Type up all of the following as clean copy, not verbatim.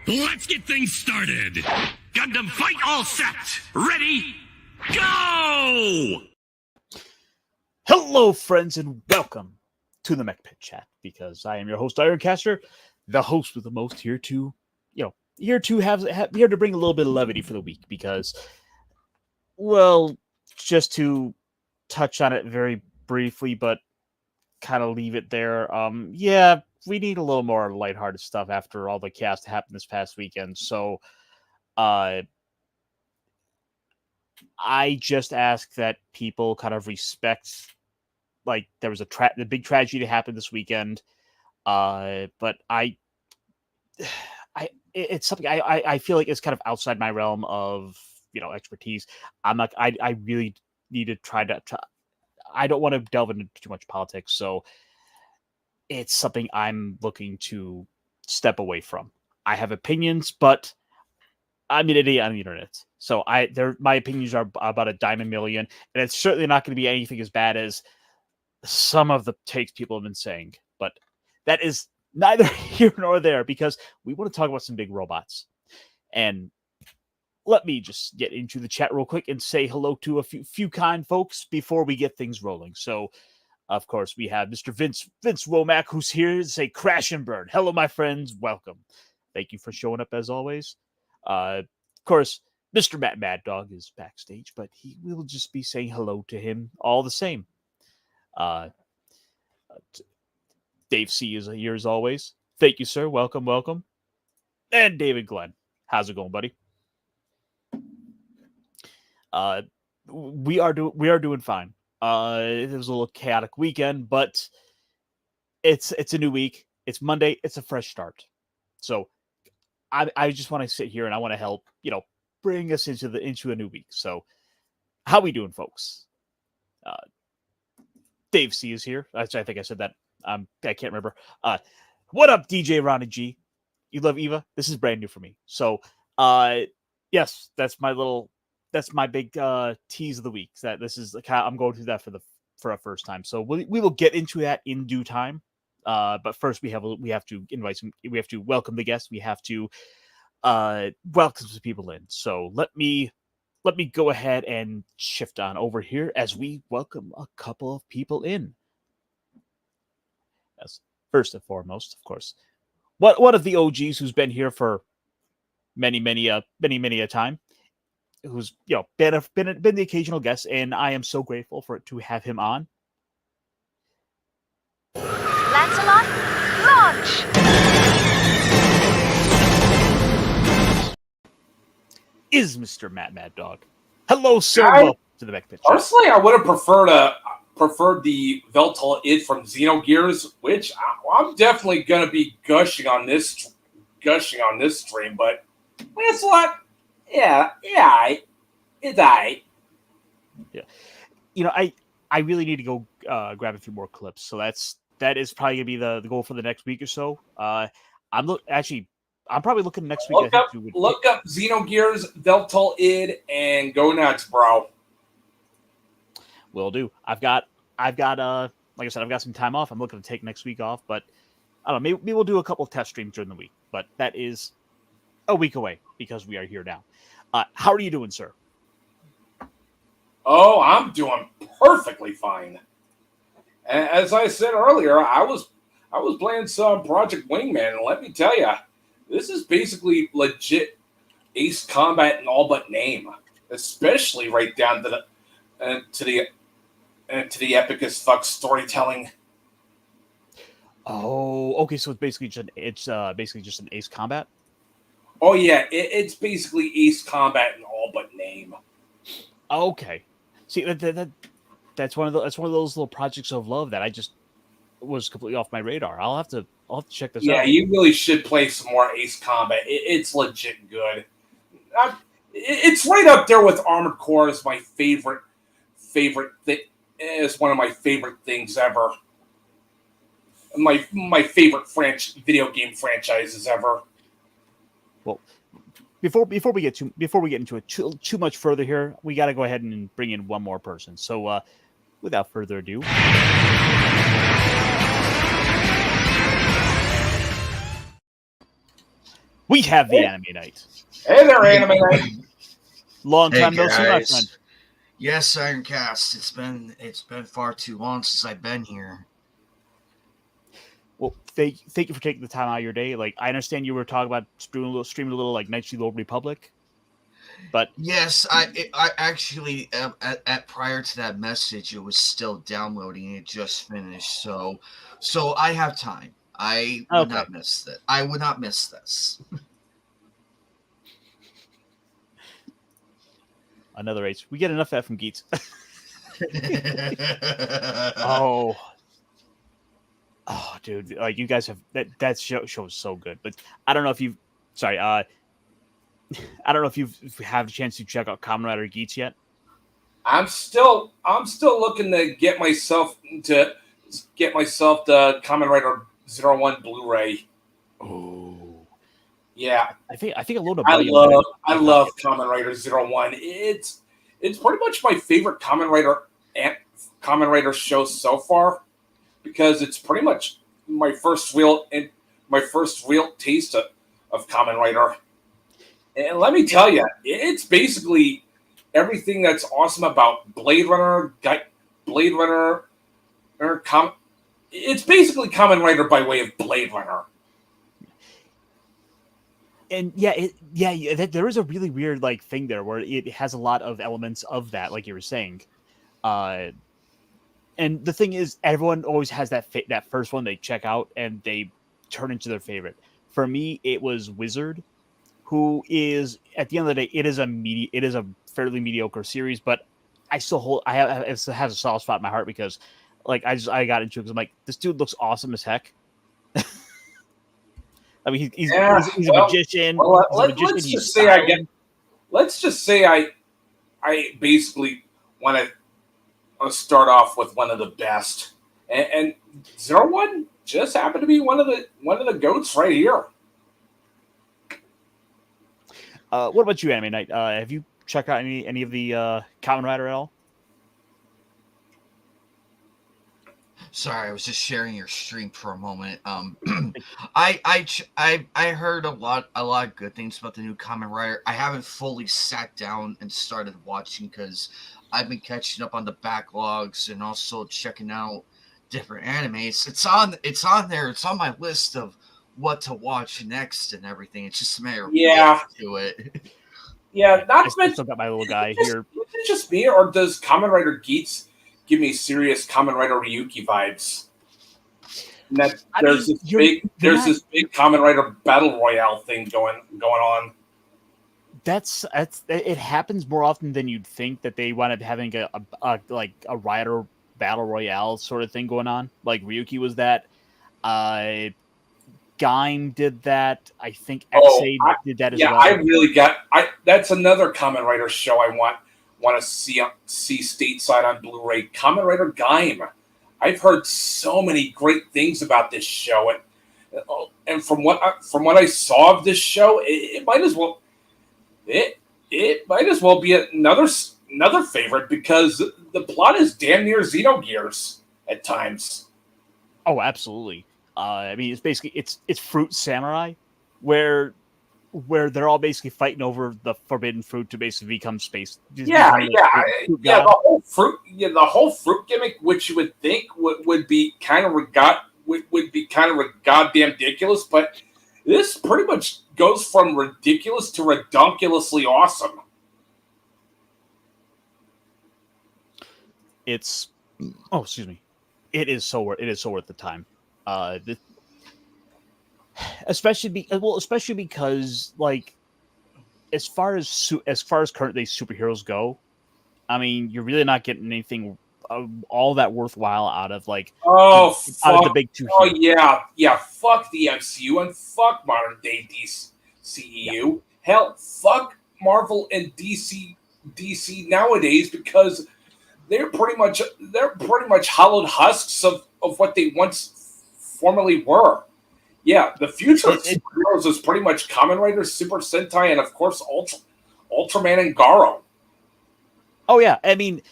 Let's get things started. Gundam fight all set. Ready? Go! Hello, friends, and welcome to the Mechpit chat. Because I am your host, Ironcaster, the host with the most, here to bring a little bit of levity for the week. Because, well, just to touch on it very briefly, but kind of leave it there. We need a little more lighthearted stuff after all the chaos that happened this past weekend. So, I just ask that people kind of respect, like, there was the big tragedy that happened this weekend. But it's something I feel like it's kind of outside my realm of, expertise. I really need to try to, I don't want to delve into too much politics. So it's something I'm looking to step away from. I have opinions, but I'm an idiot on the internet. So my opinions are about a dime a million, and it's certainly not going to be anything as bad as some of the takes people have been saying. But that is neither here nor there, because we want to talk about some big robots. And let me just get into the chat real quick and say hello to a few kind folks before we get things rolling. So, of course, we have Mr. Vince Womack, who's here to say crash and burn. Hello, my friends. Welcome. Thank you for showing up as always. Of course, Mr. Mad Dog is backstage, but he will just be saying hello to him all the same. Dave C is here as always. Thank you, sir. Welcome. And David Glenn. How's it going, buddy? We are doing fine. It was a little chaotic weekend, but it's a new week. It's Monday. It's a fresh start. So I just want to sit here and I want to help, bring us into a new week. So how we doing, folks? Dave C is here. I think I said that. I can't remember. What up, DJ Ronnie G? You love Eva? This is brand new for me. So yes, that's my big tease of the week. That this is I'm going through that for a first time. So we will get into that in due time. But first we have to invite some. We have to welcome the guests. We have to welcome some people in. So let me go ahead and shift on over here as we welcome a couple of people in. Yes, first and foremost, of course, one of the OGs who's been here for many a time, who's been the occasional guest, and I am so grateful to have him on. Lancelot, launch! Is Mr. Mad Dog. Hello, sir. Welcome to the Mechpit. Personally, I would have preferred the Veltal id from Xenogears, which I'm definitely going to be gushing on this stream. But Lancelot, yeah, it's aight. Yeah, I really need to go grab a few more clips. So that is probably gonna be the goal for the next week or so. I'm probably looking next week. Look up Xenogears Veltal id and go nuts, bro. Will do. I've got like I said, I've got some time off. I'm looking to take next week off, but I don't know. Maybe we'll do a couple of test streams during the week. But that is a week away because we are here now. How are you doing, sir? Oh, I'm doing perfectly fine. As I said earlier, I was playing some Project Wingman, and let me tell you, this is basically legit Ace Combat in all but name, especially right down to the epic as fuck storytelling. Oh, okay. So it's basically just an Ace Combat. Oh yeah, it's basically Ace Combat in all but name. Okay. See, that's one of those little projects of love that I just was completely off my radar. I'll have to check this out. Yeah, you really should play some more Ace Combat. It's legit good. It's right up there with Armored Core as my favorite thing. It's one of my favorite things ever. My favorite video game franchises ever. Well, before we get into it too much further here, we got to go ahead and bring in one more person. So, without further ado, We have the Anime Night. Hey there, Anime Night. Long Hey time no see, my guys. friend. Yes, Ironcast. It's been far too long since I've been here. Well, thank you for taking the time out of your day. Like, I understand you were talking about streaming a little like Night's Old Republic, but Yes, I actually at prior to that message, it was still downloading. It just finished, so I have time. I would Okay. not miss that. I would not miss this. Another ace. We get enough of that from Geets. Oh, dude! Like you guys have that show is so good. But I don't know if you've I don't know if you have a chance to check out Kamen Rider Geets yet. I'm still looking to get myself the Kamen Rider 01 Blu-ray. Oh, Yeah, I think a load of I money. love Kamen Rider 01. It's pretty much my favorite Kamen Rider show so far because it's pretty much my first real taste of Kamen Rider. And let me tell you, it's basically everything that's awesome about Blade Runner. It's basically Kamen Rider by way of Blade Runner. And there is a really weird like thing there where it has a lot of elements of that, like you were saying. And the thing is, everyone always has that first one they check out and they turn into their favorite. For me, it was Wizard, who is at the end of the day, it is a fairly mediocre series, but I still it has a soft spot in my heart because like I got into it because I'm like, this dude looks awesome as heck. I mean, he's a magician. Well, let's just say I basically want to start off with one of the best, and 01 just happened to be one of the goats right here. What about you, Anime Night? Have you checked out any of the Kamen Rider at all? Sorry, I was just sharing your stream for a moment. I heard a lot of good things about the new Kamen Rider. I haven't fully sat down and started watching because I've been catching up on the backlogs and also checking out different animes. It's on there. It's on my list of what to watch next and everything. It's just a matter of getting to it. Yeah, I still got my little guy here. Is it just me, or does Kamen Rider Geets give me serious Kamen Rider Ryuki vibes? And that there's this big Kamen Rider battle royale thing going on. It happens more often than you'd think that they wind up having a rider battle royale sort of thing going on. Like Ryuki was that. Gaim did that. I think Ex-Aid did that as well. That's another Kamen Rider show I want to see stateside on Blu-ray. Kamen Rider Gaim. I've heard so many great things about this show, and from what I saw of this show, it might as well be another favorite because the plot is damn near Xenogears at times. Oh, absolutely. I mean, it's basically it's Fruit Samurai, where they're all basically fighting over the forbidden fruit to basically become space. The whole fruit gimmick, which you would think would be kind of goddamn ridiculous, but this pretty much goes from ridiculous to redonkulously awesome. Excuse me. It is so worth the time. Especially because like as far as current day superheroes go, I mean, you're really not getting anything all that worthwhile out of like out of the big two. Fuck the MCU and fuck modern day DCEU. Yeah. Hell, fuck Marvel and DC nowadays because they're pretty much hollowed husks of what they once formerly were. Yeah, the future of superheroes is pretty much Kamen Rider, Super Sentai, and of course Ultraman and Garo. Oh yeah, I mean,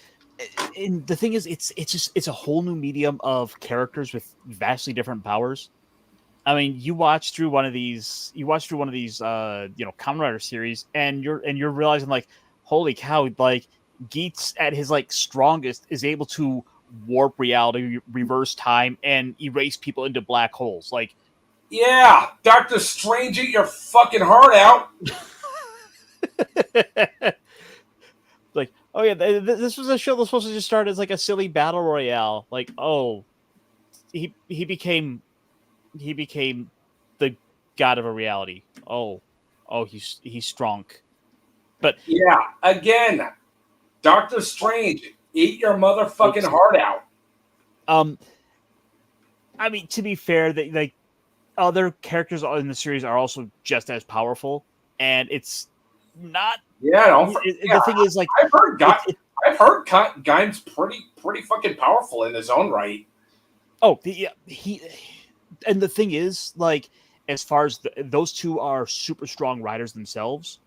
and the thing is, it's a whole new medium of characters with vastly different powers. I mean, you watch through one of these, Kamen Rider series, and you're realizing like, holy cow, like Geats at his like strongest is able to warp reality, reverse time, and erase people into black holes. Like, Yeah, Doctor Strange, eat your fucking heart out. like, oh yeah, this was a show that was supposed to just start as like a silly battle royale. Like, oh, he became the god of a reality. Oh, he's strong. But Yeah, again, Doctor Strange, eat your motherfucking heart out. I mean, to be fair, that like other characters in the series are also just as powerful, and it's not. Yeah, The thing is, like, I've heard Gaim's pretty fucking powerful in his own right. Oh, he, and the thing is, like, as far as those two are super strong riders themselves,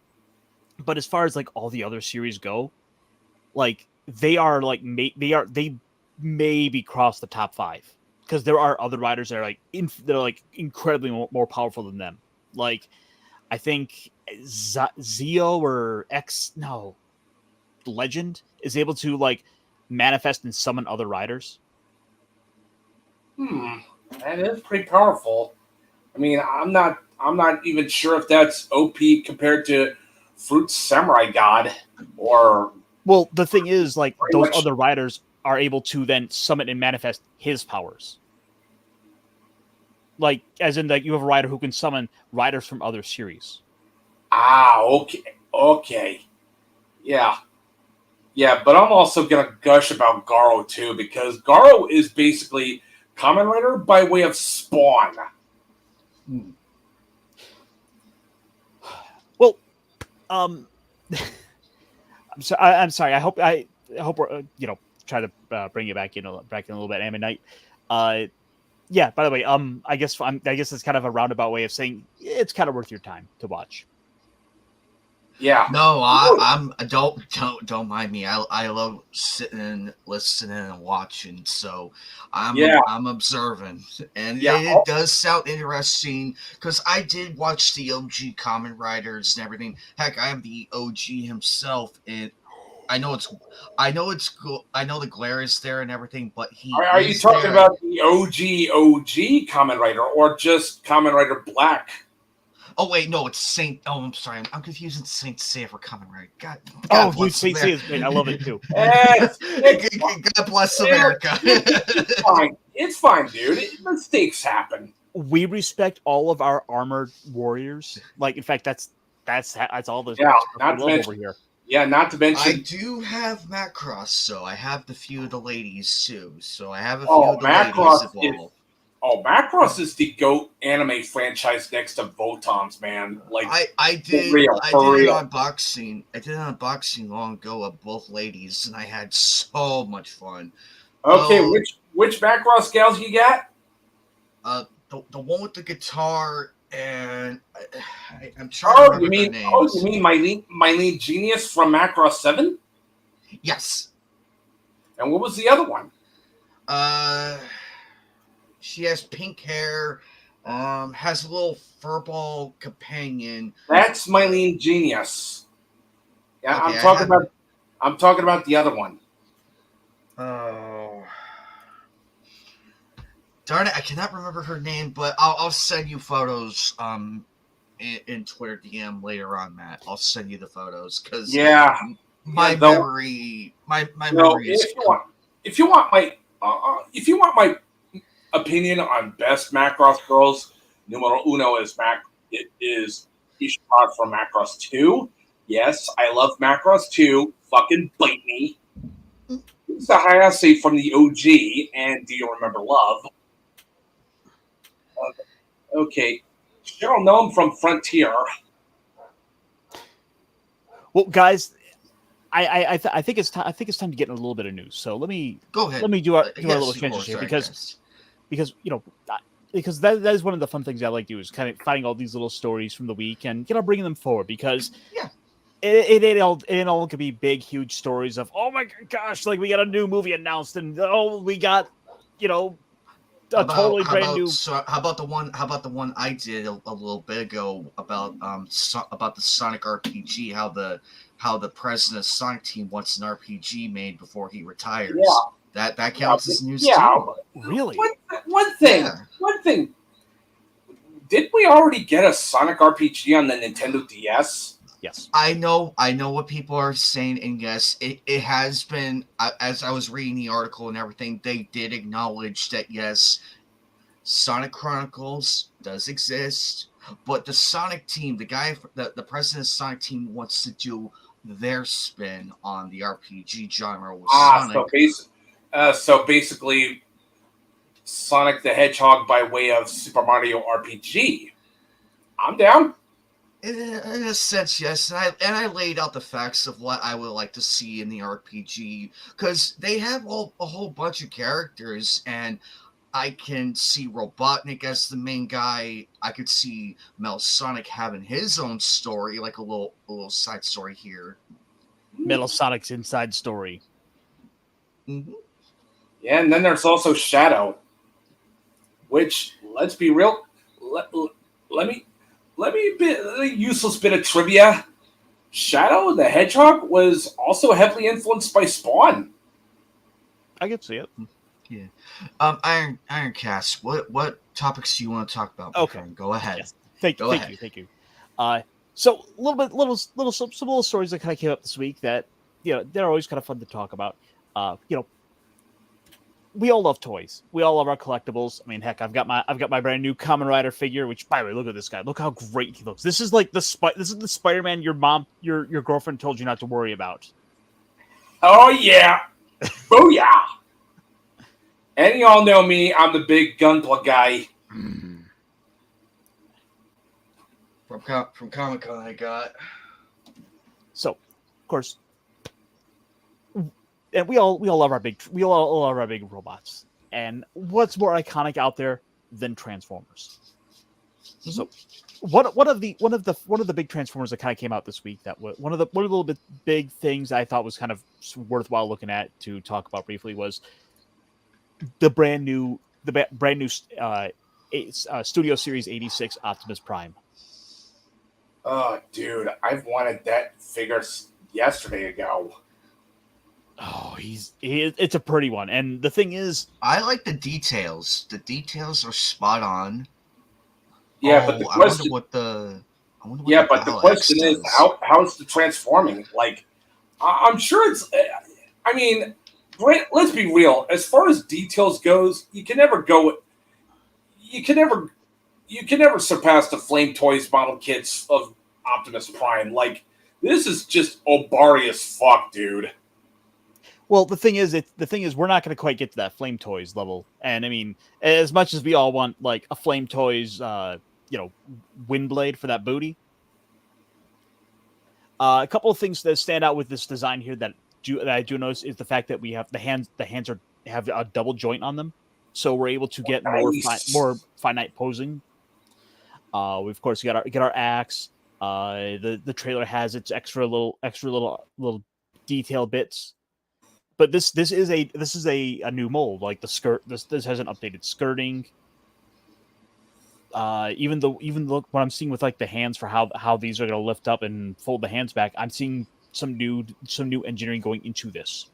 but as far as like all the other series go, like they are like they maybe cross the top 5 because there are other riders that are like they're like incredibly more powerful than them. Like, I think Zio or Legend is able to like manifest and summon other riders. That is pretty powerful. I mean, I'm not even sure if that's OP compared to Fruit's Samurai God or. Well, the thing is, like, those other riders are able to then summon and manifest his powers. Like, as in, like, you have a rider who can summon riders from other series. Okay. Yeah, but I'm also gonna gush about Garo too because Garo is basically Kamen Rider by way of Spawn. Well, I'm sorry. I hope we're try to bring you back in a little bit, Anime Night. Yeah. By the way, I guess it's kind of a roundabout way of saying it's kind of worth your time to watch. Yeah. No, I'm don't mind me. I love sitting, listening, and watching. So I'm observing, and it does sound interesting because I did watch the OG Kamen Riders and everything. Heck, I am the OG himself, and I know the glare is there and everything, but Are you talking about the OG Kamen Rider or just Kamen Rider Black? Oh wait, no, it's Saint. Oh, I'm sorry, I'm confusing Saint Seiya for Kamen Rider. God Saint Seiya is great. I love it too. God bless America. It's fine, dude. Mistakes happen. We respect all of our armored warriors. Like, in fact, that's all the not to mention, over here. Yeah, not to mention. I do have Macross, so I have the few of the ladies too. So I have a few of the ladies involved. Macross is the GOAT anime franchise next to Votom's, man. Like, I did an unboxing. I did an unboxing long ago of both ladies, and I had so much fun. Okay, which Macross gals you got? The one with the guitar, and I'm trying to remember their names. You mean Mylene Genius from Macross 7? Yes. And what was the other one? She has pink hair, has a little furball companion. That's Mylene Genius. Yeah, okay, I'm talking about the other one. Oh. Darn it, I cannot remember her name, but I'll send you photos in Twitter DM later on, Matt. I'll send you the photos because my memory is. If you want my opinion on best Macross girls, numero uno is Ishimara from Macross 2. Yes, I love Macross 2. Fucking bite me. It's the Hayase from the OG, and Do You Remember Love? Okay, Cheryl Gnome from Frontier. Well, guys, I think it's time. I think it's time to get in a little bit of news. So let me go ahead. Let me do our little transition here because that is one of the fun things I like to do is kind of finding all these little stories from the week and bringing them forward because it ain't all gonna be big huge stories of oh my gosh, like we got a new movie announced and we got a totally brand new. So how about the one I did a little bit ago about about the Sonic RPG? How the president of Sonic Team wants an RPG made before he retires. Yeah. That counts as news yeah. too. Really? One thing. Yeah. One thing. Did we already get a Sonic RPG on the Nintendo DS? Yes. I know what people are saying, and yes, it has been. As I was reading the article and everything, they did acknowledge that yes, Sonic Chronicles does exist, but the Sonic Team, the president of Sonic Team, wants to do their spin on the RPG genre with Sonic. So basically, Sonic the Hedgehog by way of Super Mario RPG. I'm down. In a sense, yes, and I laid out the facts of what I would like to see in the RPG, because they have a whole bunch of characters, and I can see Robotnik as the main guy. I could see Mel Sonic having his own story, like a little side story here. Metal Sonic's inside story. Mm-hmm. Yeah, and then there's also Shadow, which, let's be real, let me a useless bit of trivia. Shadow the Hedgehog was also heavily influenced by Spawn. I can see it. Yeah. Ironcast, what topics do you want to talk about? Okay. Go ahead. Yes. Thank you. So a little stories that kind of came up this week that they're always kind of fun to talk about. We all love toys. We all love our collectibles. I mean, heck, I've got my brand new Kamen Rider figure. Which, by the way, look at this guy. Look how great he looks. This is like the Spider-Man your girlfriend told you not to worry about. Oh yeah, booyah! And y'all know me. I'm the big Gunpla guy. From Comic-Con, I got. So, of course. And we all love our big robots. And what's more iconic out there than Transformers? So, one of the big Transformers that kind of came out this week, that was one of the little bit big things I thought was kind of worthwhile looking at to talk about briefly was the brand new Studio Series 86 Optimus Prime. Oh, dude, I've wanted that figure yesterday ago. Oh, it's a pretty one. And the thing is, I like the details. The details are spot on. Yeah, but the question, the question is how's the transforming? Like, I'm sure it's. I mean, let's be real. As far as details goes, you can never surpass the Flame Toys model kits of Optimus Prime. Like, this is just Obari as fuck, dude. Well, the thing is, we're not going to quite get to that Flame Toys level. And I mean, as much as we all want like a Flame Toys, Windblade for that booty. A couple of things that stand out with this design here that I do notice is the fact that we have the hands have a double joint on them, so we're able to get more finite posing. We of course got our axe. The trailer has its extra little detail bits. But this is a new mold. Like the skirt, this has an updated skirting. Even look what I'm seeing with like the hands for how these are going to lift up and fold the hands back. I'm seeing some new engineering going into this.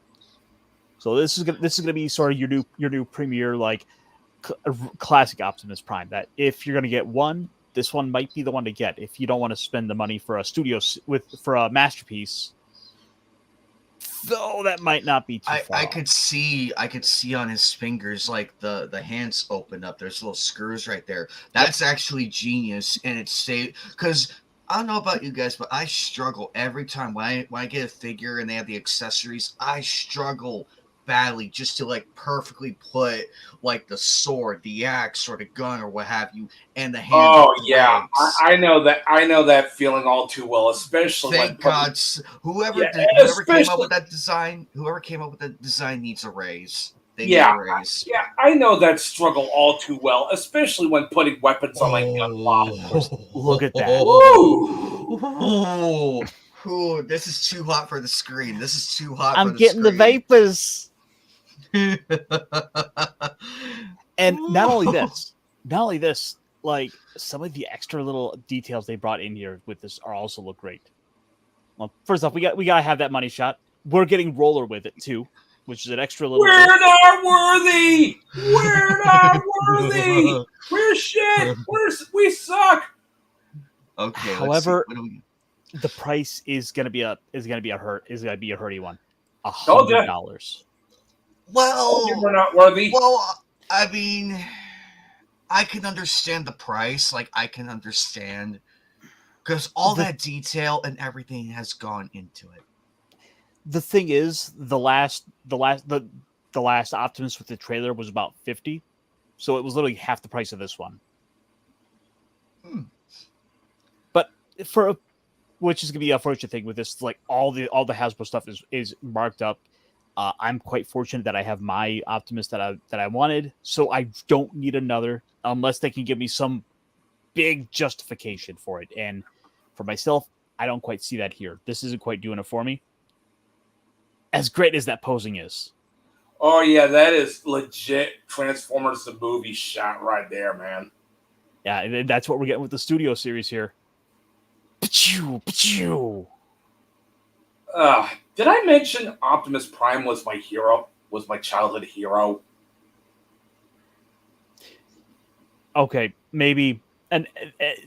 So this is gonna be sort of your new premier like classic Optimus Prime. That if you're gonna get one, this one might be the one to get. If you don't want to spend the money for a masterpiece. Though that might not be too far. I could see on his fingers like the hands open up. There's little screws right there. That's actually genius, and it's because I don't know about you guys, but I struggle every time when I get a figure and they have the accessories. I struggle badly just to like perfectly put like the sword, the axe, or the gun, or what have you, and the hand. Oh yeah, I know that feeling all too well, especially. Thank God, whoever came up with that design needs a raise. They need a raise. Yeah, I know that struggle all too well, especially when putting weapons on my gun lock. Look at that! Ooh, this is too hot for the screen. This is too hot. I'm getting the vapors. And not only this, like some of the extra little details they brought in here with this are also look great. Well, first off, we gotta have that money shot. We're getting roller with it too, which is an extra little. We're not worthy. We're not worthy. We're shit. We suck. Okay. However, Let's see. What do we... the price is gonna be a hurty one. Told ya. $100. Well, We're not worthy. well, I mean, I can understand the price. Like, I can understand because all that detail and everything has gone into it. The thing is, the last Optimus with the trailer was about 50, so it was literally half the price of this one. But which is gonna be a fortunate thing with this, like all the Hasbro stuff is marked up. I'm quite fortunate that I have my Optimus that I wanted, so I don't need another unless they can give me some big justification for it. And for myself, I don't quite see that here. This isn't quite doing it for me. As great as that posing is. Oh yeah, that is legit Transformers the movie shot right there, man. Yeah, and that's what we're getting with the Studio series here. Pachoo, pachoo. Did I mention Optimus Prime was my hero? Was my childhood hero? Okay, maybe. And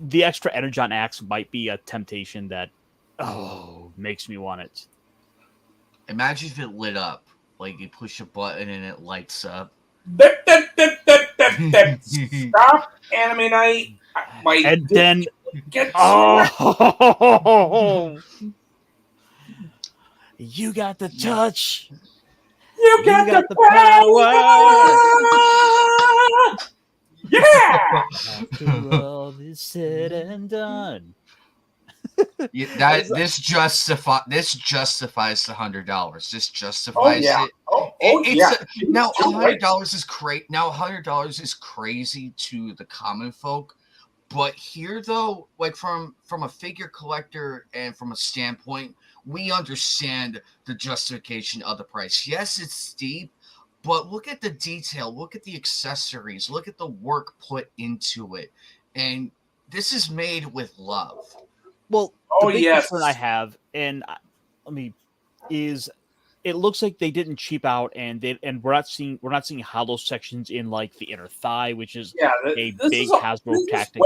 the extra Energon axe might be a temptation that makes me want it. Imagine if it lit up. Like, you push a button and it lights up. Stop, Anime Night. And then Get you got the touch. You got the power. Yeah. After all is said and done. This justifies the $100. This justifies it. Yeah. Now $100 is great. Now $100 is crazy to the common folk. But here, though, like from a figure collector and from a standpoint, we understand the justification of the price. Yes, it's steep, but look at the detail. Look at the accessories. Look at the work put into it. And this is made with love. Well, the big concern I have, and is it looks like they didn't cheap out, and we're not seeing hollow sections in like the inner thigh, which is a big Hasbro tactic.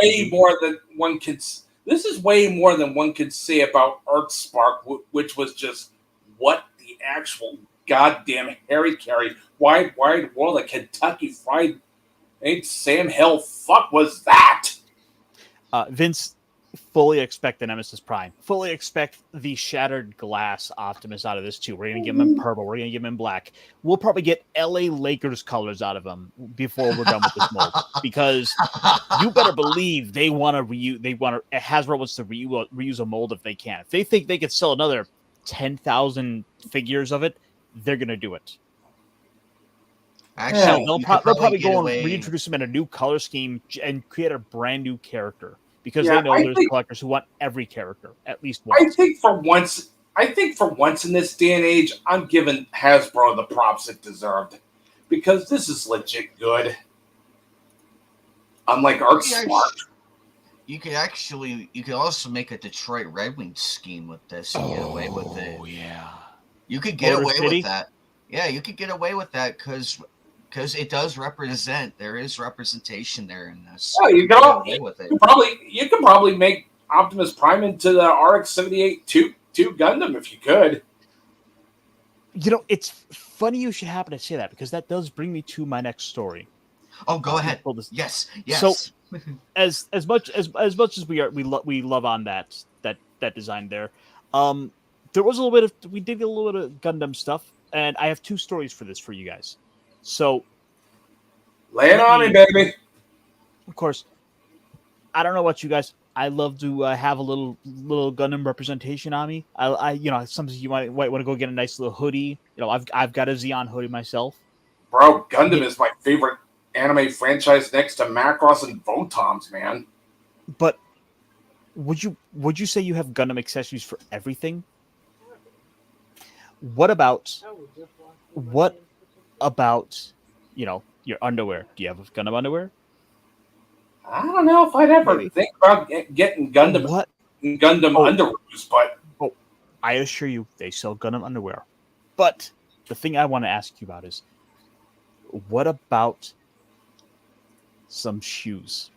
This is way more than one could say about Earthspark, which was just what the actual goddamn Harry carried. Wide world of Kentucky Fried ain't Sam Hill fuck was that? Vince, fully expect the Nemesis Prime. Fully expect the shattered glass Optimus out of this too. We're going to give him in purple. We're going to give him in black. We'll probably get LA Lakers colors out of him before we're done with this mold. Because you better believe they want to Hasbro wants to reuse a mold if they can. If they think they could sell another 10,000 figures of it, they're going to do it. Actually, they'll probably go and reintroduce him in a new color scheme and create a brand new character. Because they know there's collectors who want every character, at least once. I think for once in this day and age, I'm giving Hasbro the props it deserved. Because this is legit good. Unlike Earthspark. You could also make a Detroit Red Wings scheme with this and get away with it. Oh, yeah. You could get away with that. Yeah, you could get away with that because it does represent. There is representation there in this. Oh, you could probably make Optimus Prime into the RX-78 2 Gundam if you could. You know, it's funny you should happen to say that because that does bring me to my next story. Oh, go ahead. Yes. So, as much as we love on that design there, there was we did a little bit of Gundam stuff, and I have two stories for this for you guys. So, lay it on me, baby. Of course, I don't know about you guys. I love to have a little Gundam representation on me. Sometimes you might want to go get a nice little hoodie. You know, I've got a Xeon hoodie myself. Bro, Gundam is my favorite anime franchise next to Macross and Votoms, man. But would you say you have Gundam accessories for everything? What about Your underwear. Do you have Gundam underwear? I don't know if I'd ever Maybe. think about getting Gundam What? Gundam Oh. underoos, but Oh, I assure you, they sell Gundam underwear. But the thing I want to ask you about is, what about some shoes?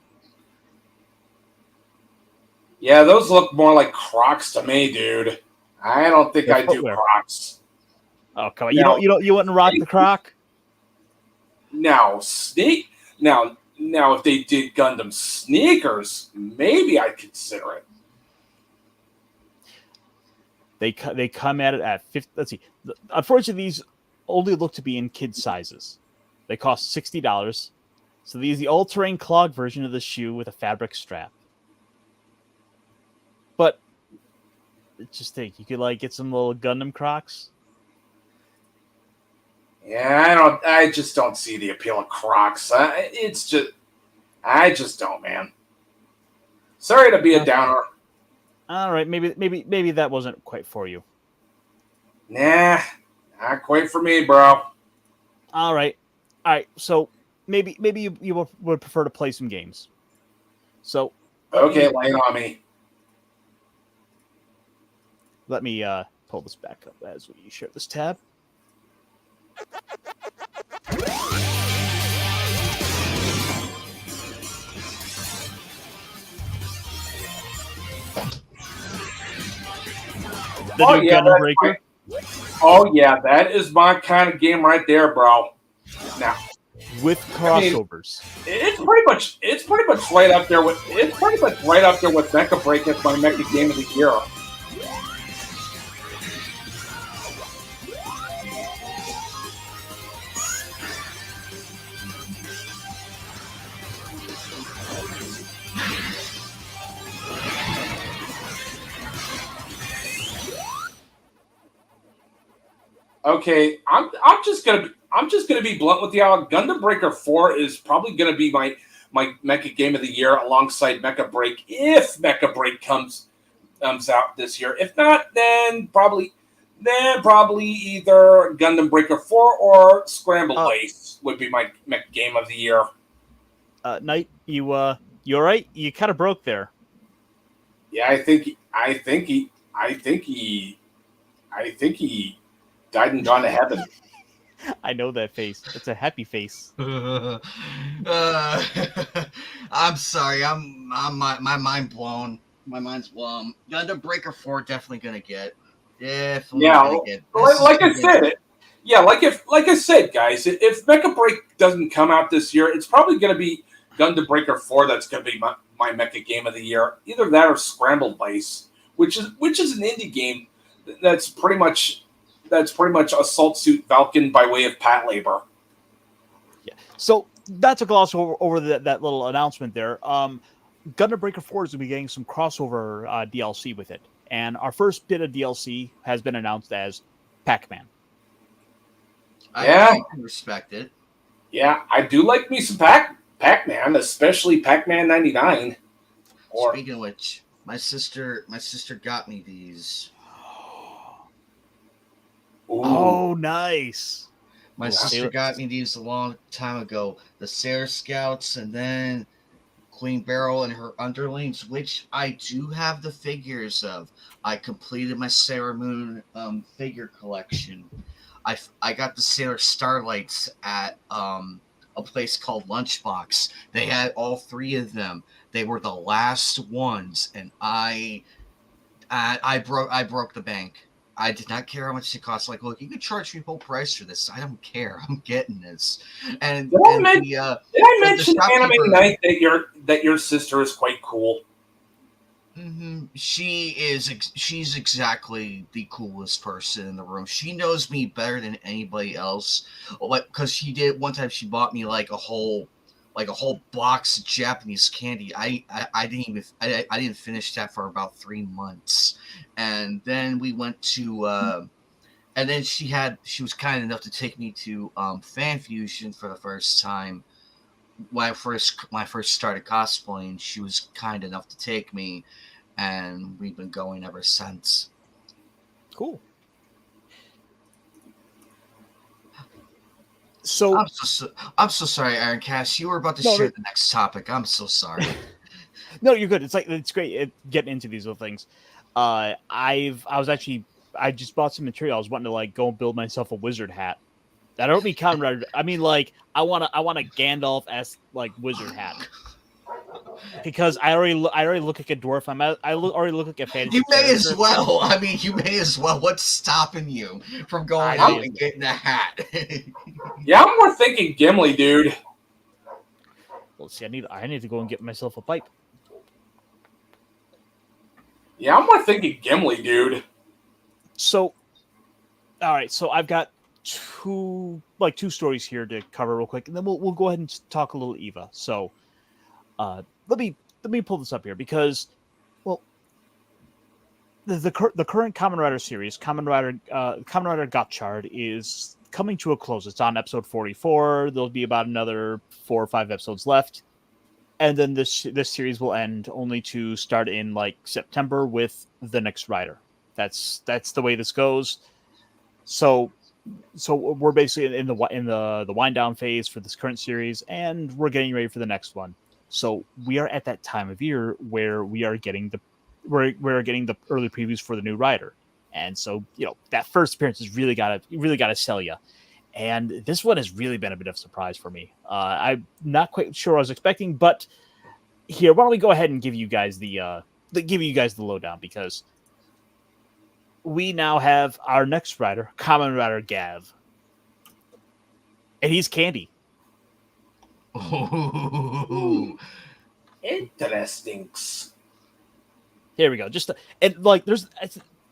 yeah, those look more like Crocs to me, dude. I don't think They're I do footwear. Crocs. Oh, come on. No. You wouldn't rock the Croc? Now, now, if they did Gundam sneakers, maybe I'd consider it. They come at it at 50. Let's see. Unfortunately, these only look to be in kid sizes. They cost $60. So these the all-terrain clog version of the shoe with a fabric strap. But just think, you could like get some little Gundam Crocs. Yeah, I just don't see the appeal of Crocs. I just don't, man. Sorry to be a downer. All right, maybe that wasn't quite for you. Nah, not quite for me, bro. All right. So maybe you would prefer to play some games. So Okay, lay it on me. let me pull this back up as we share this tab. The new Gundam Breaker. Oh yeah, that is my kind of game right there, bro. Now, with crossovers. It's pretty much right up there with Mecha Break as my Mecha Game of the Year. Okay, I'm just gonna be blunt with y'all. Gundam Breaker 4 is probably gonna be my Mecha Game of the Year alongside Mecha Break if Mecha Break comes out this year. If not, then probably either Gundam Breaker 4 or Scramble Lace would be my Mecha Game of the Year. Knight, you all right? You kind of broke there. Yeah, I think he died and gone to heaven. I know that face. It's a happy face. I'm sorry. My mind blown. My mind's blown. Gundam Breaker 4 definitely gonna get. Gonna get. Like I said, guys, if Mecha Break doesn't come out this year, it's probably gonna be Gundam Breaker 4 that's gonna be my Mecha Game of the Year. Either that or Scrambled Lace, which is an indie game that's pretty much Assault Suit Valken by way of Pat Labor. Yeah. So that's a gloss over that little announcement there. Gundam Breaker 4 is going to be getting some crossover DLC with it. And our first bit of DLC has been announced as Pac-Man. I can respect it. Yeah, I do like me some Pac-Man, especially Pac-Man 99. Speaking of which, my sister got me these. Ooh. Oh, nice. My sister got me these a long time ago. The Sarah Scouts and then Queen Beryl and her underlings, which I do have the figures of. I completed my Sailor Moon figure collection. I got the Sailor Starlights at a place called Lunchbox. They had all three of them. They were the last ones, and I broke the bank. I did not care how much it cost. Like, look, you could charge me full price for this. I don't care. I'm getting this. And did I mention Anime Night that your sister is quite cool? Mm-hmm. She's exactly the coolest person in the room. She knows me better than anybody else. Because she did one time. She bought me like a whole box of Japanese candy. I didn't finish that for about 3 months, and then we went to and then she was kind enough to take me to Fan Fusion for the first time. When I first started cosplaying, she was kind enough to take me, and we've been going ever since. Cool. So I'm so sorry, Aaron Cass. You were about to No, share no. the next topic. I'm so sorry. no, you're good. It's great getting into these little things. I just bought some material. I was wanting to like go and build myself a wizard hat. I don't mean Kamen Rider. I mean like I want a Gandalf-esque like wizard hat. Because I already look like a dwarf. Already look like a fantasy You may as character. well. I mean, you may as well. What's stopping you from going I out may and getting a hat? Yeah, I'm more thinking Gimli, dude. Well, see, I need to go and get myself a pipe. Yeah, I'm more thinking Gimli, dude. So, all right. So I've got two stories here to cover real quick, and then we'll go ahead and talk a little Eva. So, let me pull this up here because, well, the current Kamen Rider series, Kamen Rider Gotchard, is coming to a close. It's on episode 44. There'll be about another 4 or 5 episodes left, and then this series will end, only to start in like September with the next Rider. That's the way this goes. So we're basically in the wind down phase for this current series, and we're getting ready for the next one. So we are at that time of year where we're getting the early previews for the new Rider, and so that first appearance is really gotta sell you. And this one has really been a bit of a surprise for me. I'm not quite sure what I was expecting, but here, why don't we go ahead and give you guys the lowdown, because we now have our next Rider, Kamen Rider Gav, and he's Candy. Ooh. Interesting. Here we go.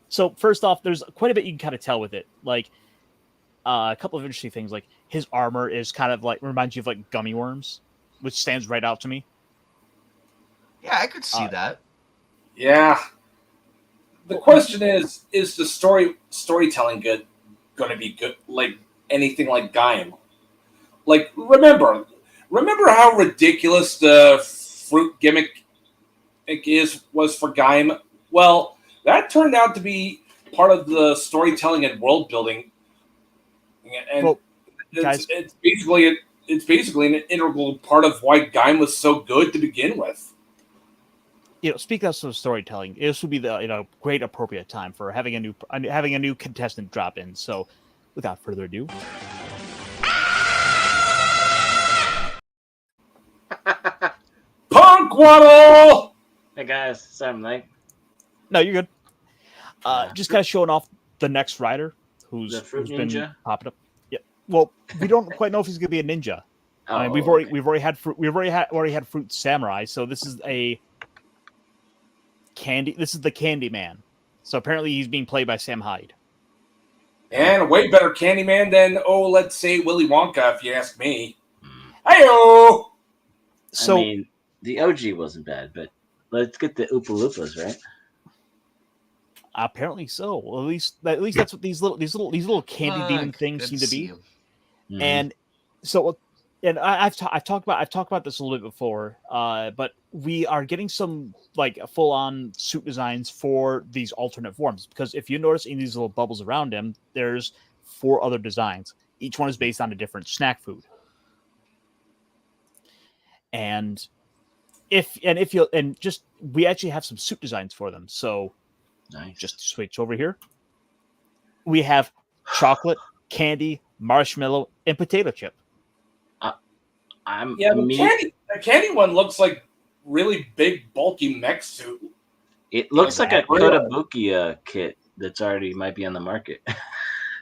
So first off, there's quite a bit you can kind of tell with it. Like a couple of interesting things, like his armor is kind of like reminds you of like gummy worms, which stands right out to me. Yeah, I could see that. Yeah. The question is the storytelling going to be good, like anything like Gaim? Like, remember how ridiculous the fruit gimmick was for Gaim? Well, that turned out to be part of the storytelling and world building, and Well, it's basically an integral part of why Gaim was so good to begin with. Speaking of some storytelling, this would be the great appropriate time for having a new contestant drop in. So, without further ado, Punk Waddle! Hey guys, sorry I'm late. no, you're good. Just kind of showing off the next Rider who's The Fruit been Ninja? popping up. Yeah. Well, we don't quite know if he's going to be a ninja. I mean, we've already had Fruit Samurai, so this is the Candy Man. So apparently he's being played by Sam Hyde. And a way better Candyman than, let's say Willy Wonka, if you ask me. Hey-oh! So I mean, the OG wasn't bad, but let's get the Oopa Loopas, right? apparently so. Well, at least that's what these little candy demon things seem to be. Mhm. And so, and I've talked about this a little bit before, but we are getting some like full on suit designs for these alternate forms, because if you notice in these little bubbles around him, there's 4 other designs. Each one is based on a different snack food. And we actually have some suit designs for them. So Nice. just switch over here. We have chocolate, candy, marshmallow, and potato chip. The candy one looks like really big, bulky mech suit. It looks like a Really? Kotobukiya kit that's already might be on the market,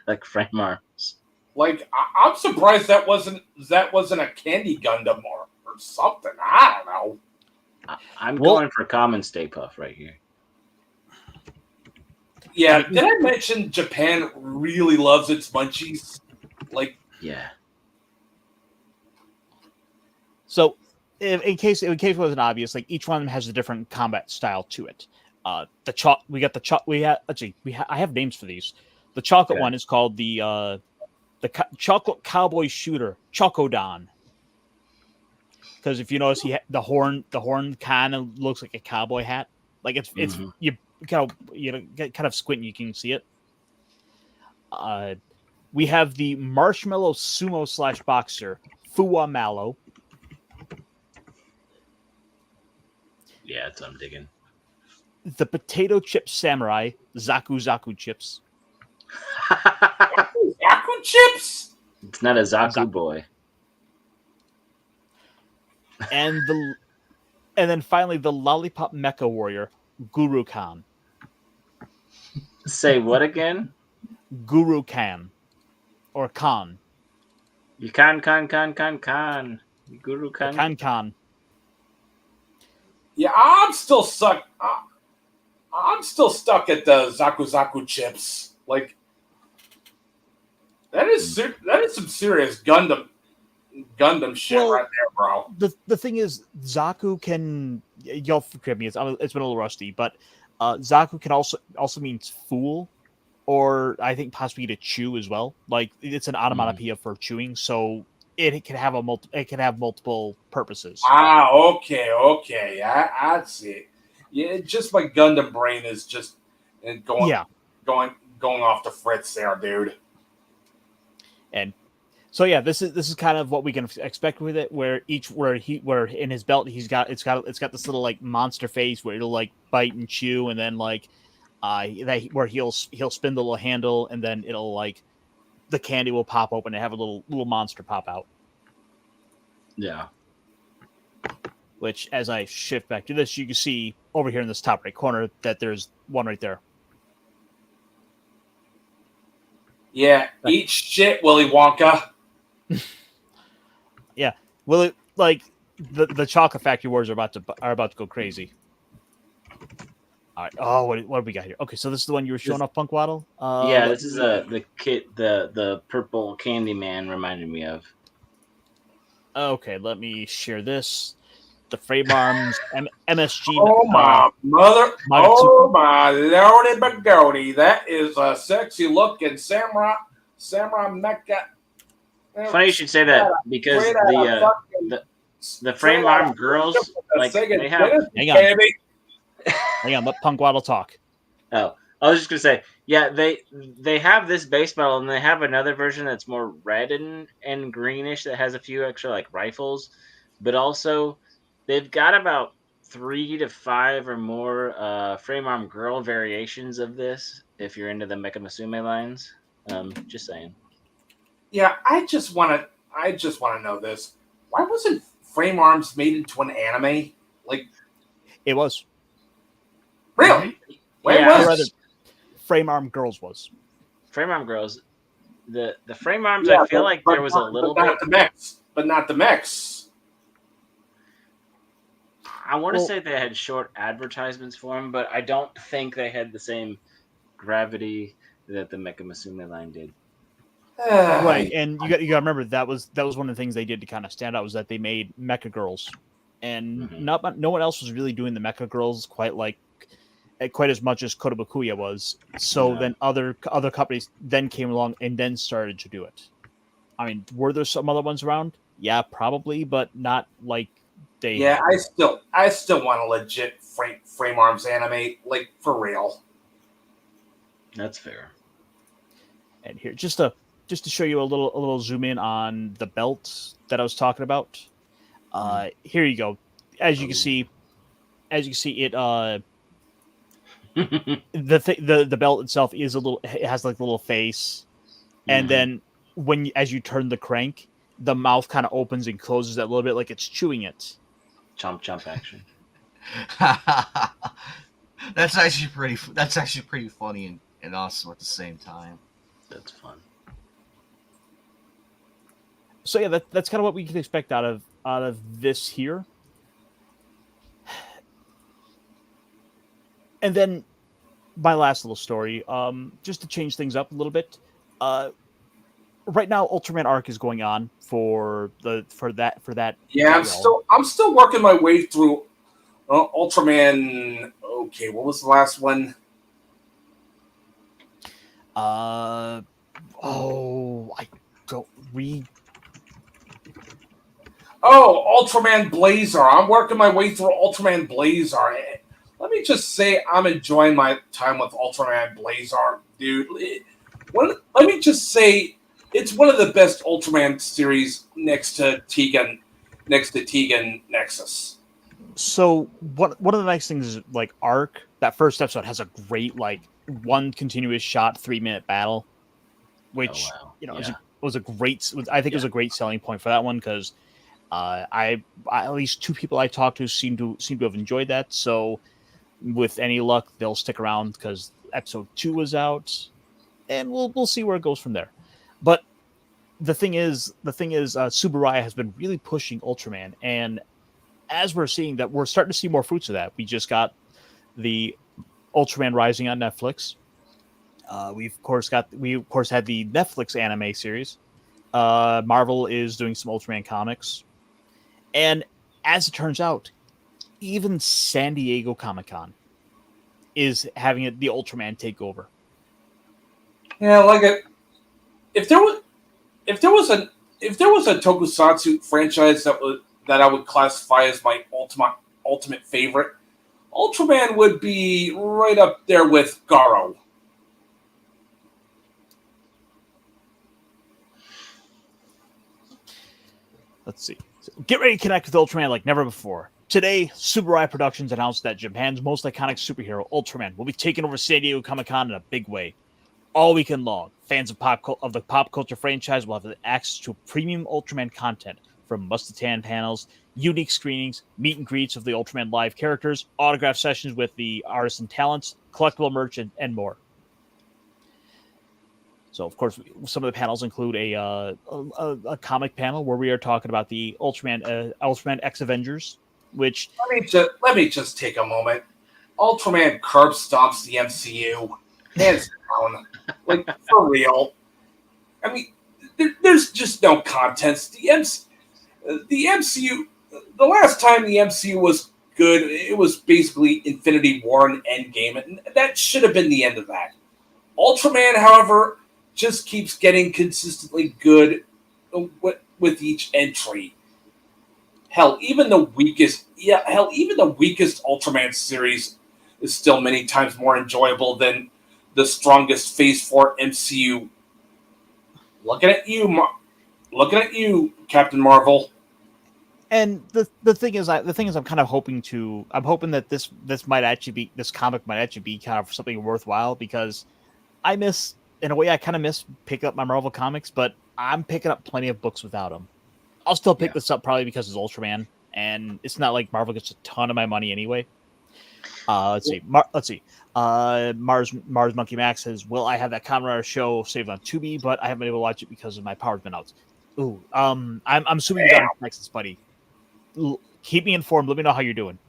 like frame arms. Like I'm surprised that wasn't a Candy Gundam or something. I don't know. I'm going for common Stay Puff right here. Yeah, did I mention Japan really loves its munchies? Like, Yeah. So, in case it wasn't obvious, like each one of them has a different combat style to it. I have names for these. The chocolate one is called the chocolate cowboy shooter, Chocodan. Because if you notice, the horn kind of looks like a cowboy hat. Like it's you kind of squint, and you can see it. We have the marshmallow sumo / boxer, Fuwa Mallow. Yeah, that's what I'm digging. The potato chip samurai, Zaku Zaku chips. Zaku chips? It's not a Zaku Zaku. boy. And then finally the lollipop mecha warrior, Guru Khan. Say what again? Guru Khan. Or Khan. You Khan. Guru Khan. Khan. Yeah, I'm still stuck. I'm still stuck at the Zaku Zaku chips. Like that is some serious Gundam shit Well, right there, bro. The thing is, Zaku can. Y'all forgive me. It's been a little rusty, but Zaku can also means fool, or I think possibly to chew as well. Like it's an onomatopoeia for chewing, so it can have multiple purposes. Okay. I see it. Yeah, just my Gundam brain is just going off the fritz there, dude. And so yeah, this is kind of what we can expect with it. Where in his belt it's got this little like monster face where it'll like bite and chew, and then like where he'll spin the little handle, and then it'll like the candy will pop open and have a little monster pop out. Yeah. Which, as I shift back to this, you can see over here in this top right corner that there's one right there. Yeah, eat shit, Willy Wonka. Yeah, well, like the chocolate factory wars are about to go crazy. All right. Oh, what do we got here? Okay, so this is the one you were showing off, Punk Waddle. Yeah, this is the kit. The purple candy man reminded me of. Okay, let me share this. The frame arms, MSG. Oh my mother! Oh my lordy bagody! That is a sexy looking samurai mecha. Funny you should say that, because the frame arm girls, like, they have. Hang on, let Punk Waddle talk. Oh, I was just gonna say, yeah, they have this base model, and they have another version that's more red and greenish that has a few extra like rifles, but also they've got about 3 to 5 or more frame arm girl variations of this. If you're into the Mecha Musume lines, just saying. Yeah, I just want to know this. Why wasn't Frame Arms made into an anime? Like, it was. Really? Where Yeah. was? Frame Arm Girls was. Frame arm girls. The frame arms, I feel like there was a little bit. Not the mechs. I want to say they had short advertisements for them, but I don't think they had the same gravity that the Mecha Musume line did. Right, and you got to remember that was one of the things they did to kind of stand out, was that they made Mecha Girls, and no one else was really doing the Mecha Girls quite as much as Kotobukiya was. So then other companies then came along and then started to do it. I mean, were there some other ones around? Yeah, probably, but not like they. Yeah, I still want a legit frame arms anime, like for real. That's fair. And here, just to show you a little zoom in on the belt that I was talking about. Here you go. As you can see, it the belt itself is it has like a little face, and then as you turn the crank, the mouth kind of opens and closes that little bit like it's chewing it. Chomp action. That's actually pretty funny and awesome at the same time. That's fun. So yeah, that's kind of what we can expect out of this here. And then my last little story, just to change things up a little bit. Right now, Ultraman Arc is going on for that. Yeah, I'm still working my way through Ultraman. Okay, what was the last one? I don't read. Oh, Ultraman Blazer. I'm working my way through Ultraman Blazer. Let me just say I'm enjoying my time with Ultraman Blazer, dude. Let me just say it's one of the best Ultraman series next to Tegan Nexus. So one of the nice things is like Arc. That first episode has a great like one continuous shot 3-minute battle, which was a great. I think it was a great selling point for that one because I at least 2 people I talked to seem to have enjoyed that. So with any luck, they'll stick around because episode 2 was out, and we'll see where it goes from there. But the thing is, Subaraya has been really pushing Ultraman, and as we're seeing that, we're starting to see more fruits of that. We just got the Ultraman Rising on Netflix. We of course had the Netflix anime series. Marvel is doing some Ultraman comics, and as it turns out, even San Diego Comic-Con is having the Ultraman takeover. Yeah, like if there was a tokusatsu franchise that I would classify as my ultimate favorite, Ultraman would be right up there with Garo. Let's see. So get ready to connect with Ultraman like never before. Today, Subaraya Productions announced that Japan's most iconic superhero, Ultraman, will be taking over San Diego Comic-Con in a big way. All weekend long, fans of the pop culture franchise will have access to premium Ultraman content, from must-attend panels, unique screenings, meet and greets of the Ultraman live characters, autograph sessions with the artists and talents, collectible merch, and more. So, of course, some of the panels include a comic panel where we are talking about the Ultraman X Avengers, which... Let me just take a moment. Ultraman curb stomps the MCU. Hands down. Like, for real. I mean, there's just no contents. The MCU... The last time the MCU was good, it was basically Infinity War and Endgame, and that should have been the end of that. Ultraman, however, just keeps getting consistently good with each entry. Hell, even the weakest Ultraman series is still many times more enjoyable than the strongest Phase 4 MCU. Looking at you, Captain Marvel. And the thing is, I'm kind of hoping that this comic might actually be kind of something worthwhile, because I miss picking up my Marvel comics, but I'm picking up plenty of books without them. I'll still pick this up probably because it's Ultraman, and it's not like Marvel gets a ton of my money anyway. Let's see. Mars Monkey Max says, "Will I have that Kamen Rider show saved on Tubi? But I haven't been able to watch it because of my power's been out." Ooh, I'm assuming you're on Texas, buddy. Keep me informed. Let me know how you're doing.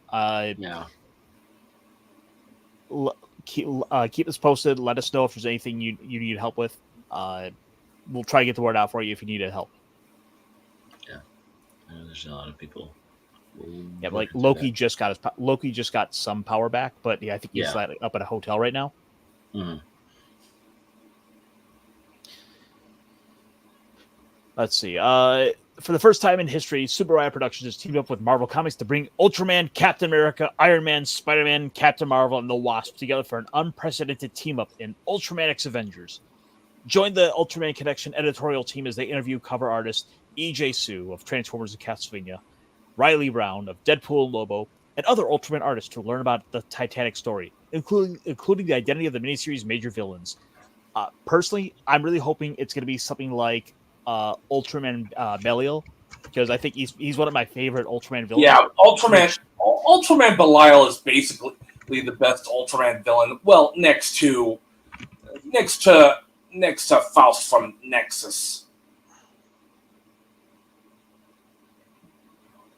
Keep us posted. Let us know if there's anything you need help with. We'll try to get the word out for you if you need help. Yeah, there's a lot of people. Yeah, but like Loki just got some power back, but I think he's up at a hotel right now. Mm-hmm. Let's see. For the first time in history, Subaraya Productions has teamed up with Marvel Comics to bring Ultraman, Captain America, Iron Man, Spider-Man, Captain Marvel, and the Wasp together for an unprecedented team-up in Ultraman X Avengers. Join the Ultraman Connection editorial team as they interview cover artist E.J. Sue of Transformers and Castlevania, Riley Brown of Deadpool and Lobo, and other Ultraman artists to learn about the Titanic story, including the identity of the miniseries' major villains. Personally, I'm really hoping it's going to be something like Ultraman Belial, because I think he's one of my favorite Ultraman villains. Yeah, Ultraman Belial is basically the best Ultraman villain. Well, next to Faust from Nexus.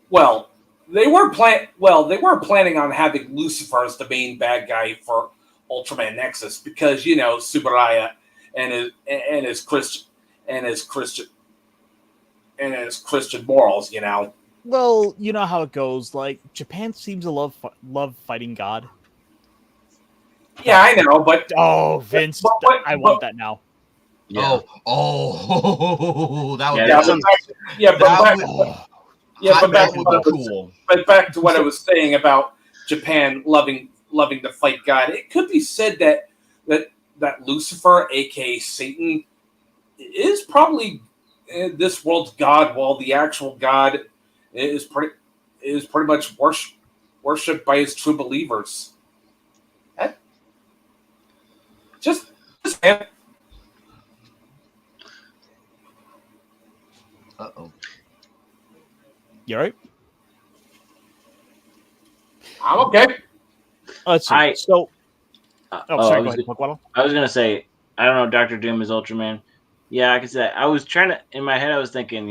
Well, they were planning on having Lucifer as the main bad guy for Ultraman Nexus, because Subaraya and his Christian morals. Well, you know how it goes. Like, Japan seems to love fighting God. Yeah, I know, but Vince, I want that now. Yeah. That would be cool. But back to what I was saying about Japan loving to fight God. It could be said that Lucifer, aka Satan, is probably this world's god, while the actual god is pretty much worshipped by his true believers. That, just Uh-oh. You all right? I'm okay. Let's see. I- So, sorry, I go was, ahead, Buckwaddle. I was gonna say, I don't know, Doctor Doom is Ultraman. Yeah, I could say that. I was trying to in my head. I was thinking,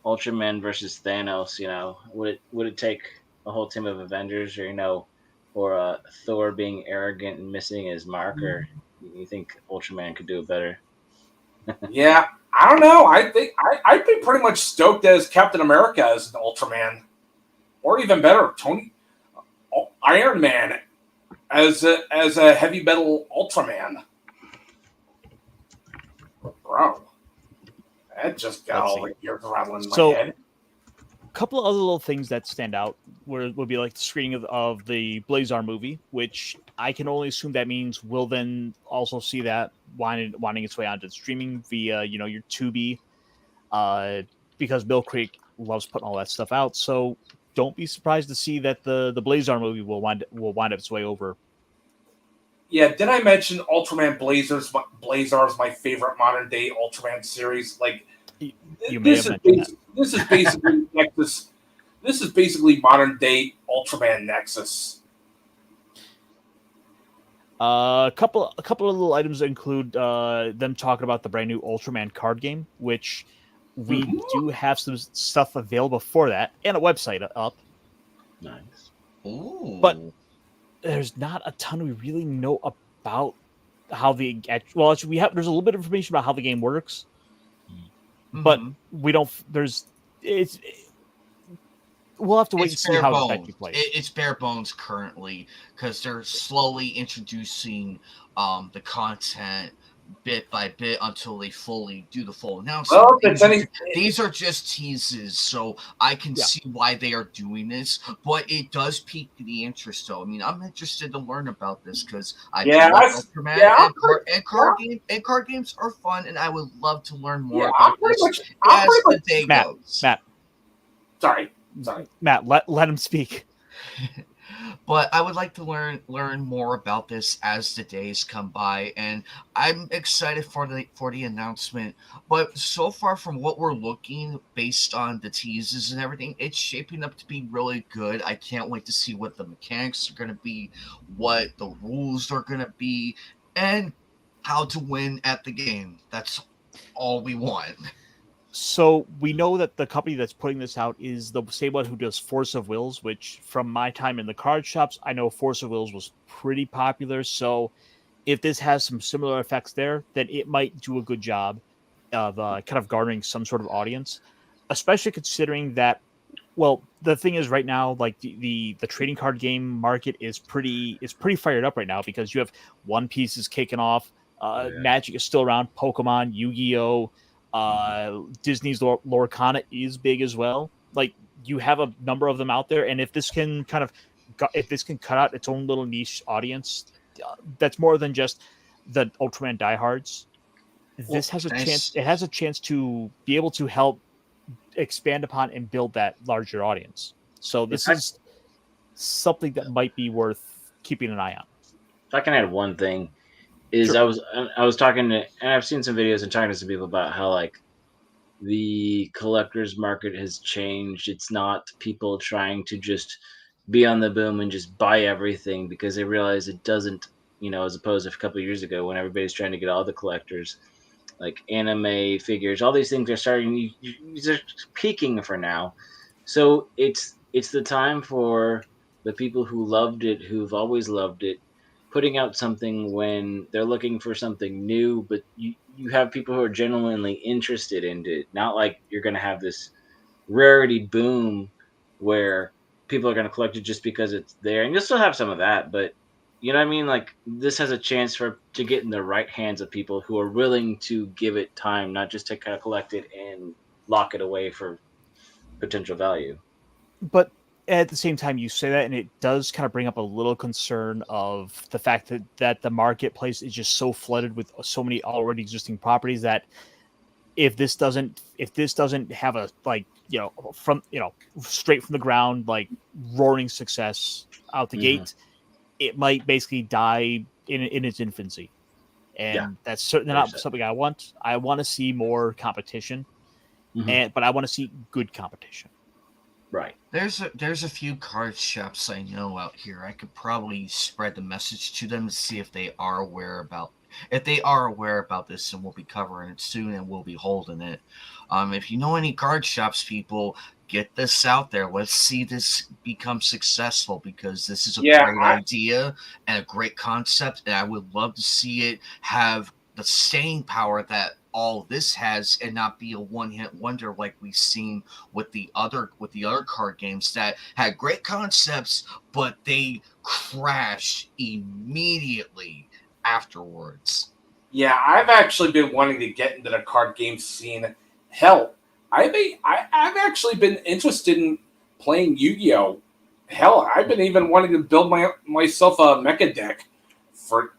Ultraman versus Thanos. Would it take a whole team of Avengers, or Thor being arrogant and missing his mark, or you think Ultraman could do it better? Yeah, I don't know. I think I'd be pretty much stoked as Captain America as an Ultraman, or even better, Iron Man as a heavy metal Ultraman. Bro, that just got Let's all see. the gears rattling in my So- head. A couple of other little things that stand out would be like the screening of the Blazar movie, which I can only assume that means we'll then also see that winding its way onto streaming via your Tubi, because Mill Creek loves putting all that stuff out. So don't be surprised to see that the Blazar movie will wind up its way over. Yeah, did I mention Ultraman Blazers? Blazar is my favorite modern day Ultraman series. Like, You may have mentioned that. this is basically Nexus. This is basically modern day Ultraman Nexus. A couple of little items include them talking about the brand new Ultraman card game, which we do have some stuff available for that and a website up. Nice. Ooh. But there's not a ton we really know about how there's a little bit of information about how the game works, but we don't. We'll have to wait and see how it actually plays. It's bare bones currently because they're slowly introducing the content bit by bit until they fully do the full announcement. Well, These are just teases, so I can see why they are doing this, but it does pique the interest, though. I mean, I'm interested to learn about this because I do love Ultraman, and card games are fun, and I would love to learn more about this as the day goes. Matt. Sorry. Matt, let him speak. But I would like to learn more about this as the days come by, and I'm excited for the announcement. But so far, from what we're looking, based on the teases and everything, it's shaping up to be really good. I can't wait to see what the mechanics are going to be, what the rules are going to be, and how to win at the game. That's all we want. So we know that the company that's putting this out is the same one who does Force of Wills, which from my time in the card shops, I know Force of Wills was pretty popular. So if this has some similar effects there, then it might do a good job of kind of garnering some sort of audience, especially considering that, well, the thing is right now, like the trading card game market is pretty fired up right now because you have One Piece is kicking off, Magic is still around, Pokemon, Yu-Gi-Oh, Disney's Lorcana is big as well. Like, you have a number of them out there, and if this can cut out its own little niche audience, that's more than just the Ultraman diehards. This has a chance. It has a chance to be able to help expand upon and build that larger audience. So this is something that might be worth keeping an eye on. If I can add one thing. I was talking to, and I've seen some videos and talking to some people about how like the collector's market has changed. It's not people trying to just be on the boom and just buy everything because they realize it doesn't, as opposed to a couple of years ago when everybody's trying to get all the collectors, like anime figures, all these things are starting. They're peaking for now, so it's the time for the people who loved it, who've always loved it, putting out something when they're looking for something new, but you have people who are genuinely interested in it. Not like you're going to have this rarity boom where people are going to collect it just because it's there. And you'll still have some of that, but you know what I mean? Like, this has a chance to get in the right hands of people who are willing to give it time, not just to kind of collect it and lock it away for potential value. But at the same time, you say that, and it does kind of bring up a little concern of the fact that the marketplace is just so flooded with so many already existing properties that if this doesn't have a from straight from the ground roaring success out the gate, it might basically die in its infancy. And that's certainly not something I want. I want to see more competition, but I want to see good competition. Right. There's a few card shops I know out here. I could probably spread the message to them to see if they are aware about this, and we'll be covering it soon, and we'll be holding it. If you know any card shops, people, get this out there. Let's see this become successful, because this is a great idea and a great concept, and I would love to see it have the staying power that all this has, and not be a one-hit wonder like we've seen with the other card games that had great concepts, but they crashed immediately afterwards. Yeah, I've actually been wanting to get into the card game scene. Hell, I've actually been interested in playing Yu-Gi-Oh! Hell, I've been even wanting to build myself a mecha deck for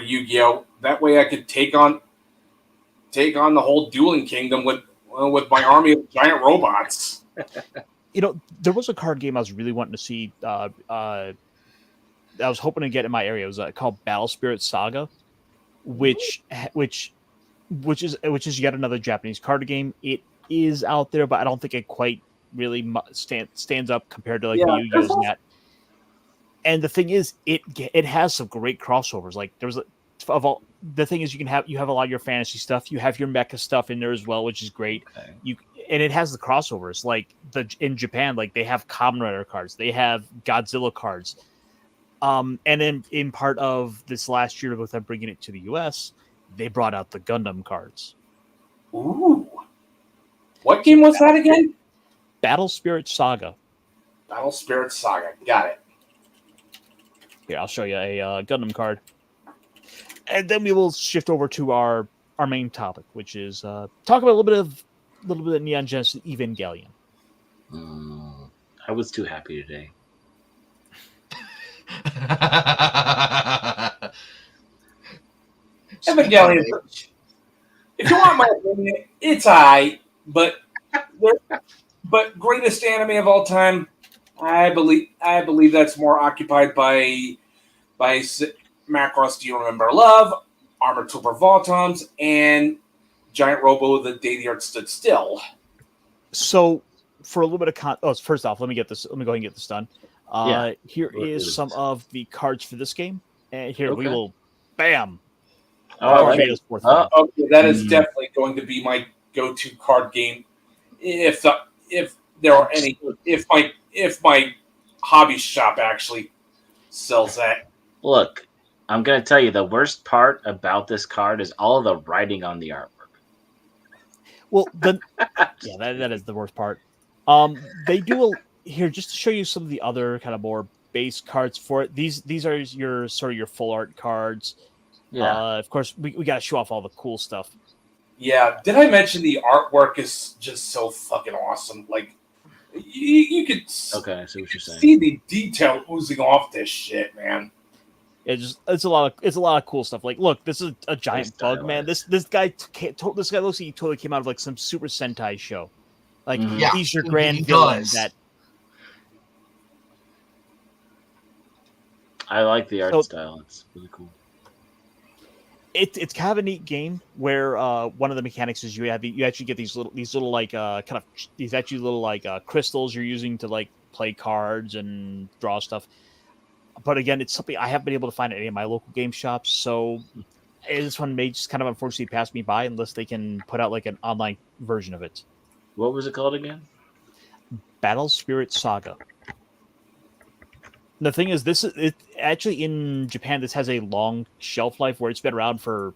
Yu-Gi-Oh! That way I could take on the whole dueling kingdom with my army of giant robots. There was a card game I was really wanting to see. I was hoping to get in my area. It was called Battle Spirit Saga, which is yet another Japanese card game. It is out there, but I don't think it quite really stands up compared to the Yu-Gi-Oh's and that. And the thing is, it has some great crossovers. Like the thing is, you have a lot of your fantasy stuff. You have your mecha stuff in there as well, which is great. Okay. And it has the crossovers. Like in Japan, like they have Kamen Rider cards, they have Godzilla cards. And then in part of this last year, with them bringing it to the US, they brought out the Gundam cards. Ooh, what game was that again? Battle Spirit Saga. Battle Spirit Saga. Got it. Here, I'll show you a Gundam card. And then we will shift over to our main topic, which is talk about a little bit of Neon Genesis Evangelion. I was too happy today. Evangelion. If you want my opinion, it's alright, but greatest anime of all time, I believe that's more occupied by Macross Do You Remember Love, Armored Trooper Voltons, and Giant Robo The Day the Earth Stood Still. So, for a little bit of first off, let me go ahead and get this done. Here is some of the cards for this game, and here we will, bam. Okay, that is definitely going to be my go-to card game. If there are any, if my hobby shop actually sells that. Look, I'm going to tell you, the worst part about this card is all of the writing on the artwork. Well, that is the worst part. They do here just to show you some of the other kind of more base cards for it. These are your full art cards. Yeah. Of course, we got to show off all the cool stuff. Yeah. Did I mention the artwork is just so fucking awesome? Like, you could. Okay, I see what you're saying. See the detail oozing off this shit, man. It's a lot of cool stuff. Like, look, this is a giant bug, man. This guy looks like he totally came out of like some Super Sentai show. Like, he's your grand villain. That I like the art style. It's really cool. It's kind of a neat game where one of the mechanics is you actually get these little like crystals you're using to like play cards and draw stuff. But again, it's something I haven't been able to find at any of my local game shops. So this one may just kind of unfortunately pass me by unless they can put out like an online version of it. What was it called again? Battle Spirit Saga. The thing is, it actually in Japan. This has a long shelf life where it's been around for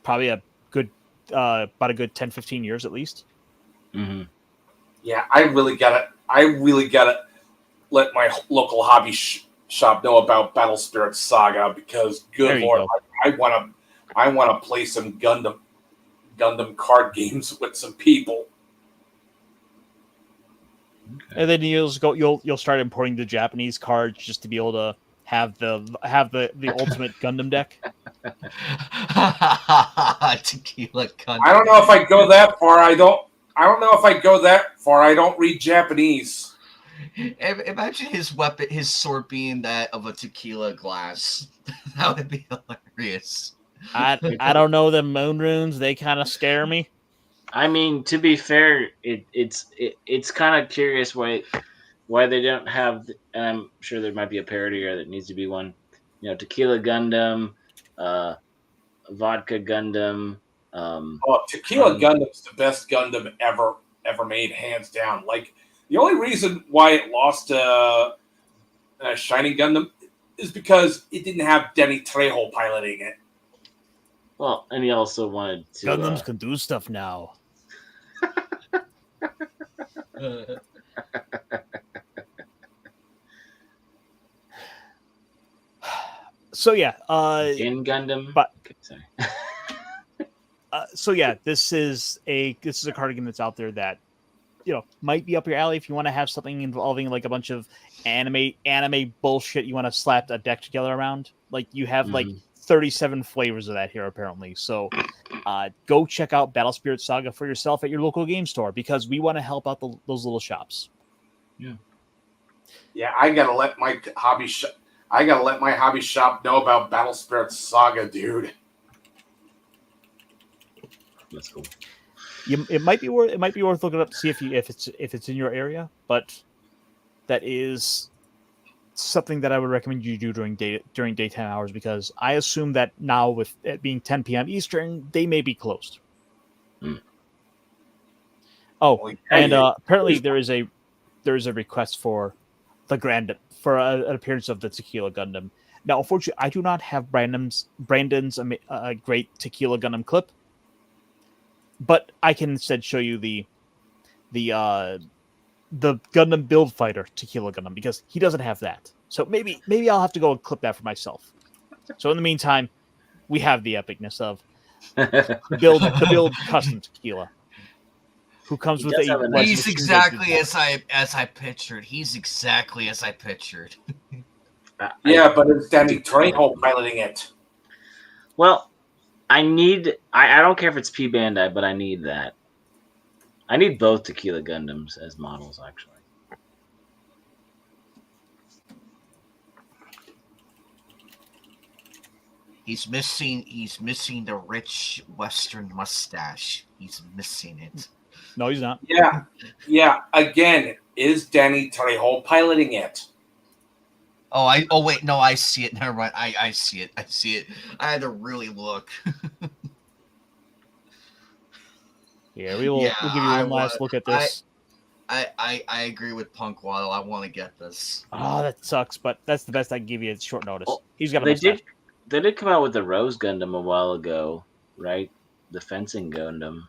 probably about a good 10, 15 years at least. Mm-hmm. Yeah, I really gotta let my local hobby shop know about Battle Spirit Saga, because good lord, I want to play some Gundam card games with some people. Okay. And then you'll start importing the Japanese cards just to be able to have the ultimate Gundam deck. Tequila Gundam. I don't know if I go that far. I don't know if I go that far. I don't read Japanese. Imagine his weapon, his sword being that of a tequila glass. That would be hilarious. I don't know, the moon runes, they kind of scare me. I mean, to be fair, it's kind of curious why they don't have. And I'm sure there might be a parody or that needs to be one. You know, Tequila Gundam, Vodka Gundam. Tequila Gundam's the best Gundam ever made, hands down. Like, the only reason why it lost Shining Gundam is because it didn't have Denny Trejo piloting it. Well, and he also wanted to. Gundams can do stuff now. So yeah, in Gundam. but okay, sorry. So yeah, this is a cardigan that's out there that, you know, might be up your alley if you want to have something involving like a bunch of anime bullshit you want to slap a deck together around. Like, you have like 37 flavors of that here apparently. So go check out Battle Spirit Saga for yourself at your local game store, because we want to help out those little shops. Yeah, I gotta let my hobby shop know about Battle Spirit Saga, dude. That's cool. It might be worth looking up to see if it's in your area, but that is something that I would recommend you do during daytime hours, because I assume that now, with it being 10 p.m. Eastern, they may be closed. Oh, and apparently there is a request for an appearance of the Tequila Gundam. Now, unfortunately, I do not have Brandon's great Tequila Gundam clip, but I can instead show you the Gundam Build Fighter Tequila Gundam, because he doesn't have that. So maybe I'll have to go and clip that for myself. So in the meantime, we have the epicness of the build custom Tequila, who comes with a. He's exactly as I pictured. He's exactly as I pictured. Yeah, but it's Danny Trejo piloting it. Well, I don't care if it's P Bandai, but I need that. I need both Tequila Gundams as models, actually. He's missing the rich Western mustache. He's missing it. No, he's not. Yeah. Again, is Danny Trejo piloting it? Oh wait, no, I see it. Never mind. I see it. I had to really look. Yeah, we'll give you one last look at this. I agree with Punk Waddle. I want to get this. Oh, that sucks, but that's the best I can give you at short notice. Well, he's got a mustache. They did come out with the Rose Gundam a while ago, right? The fencing Gundam.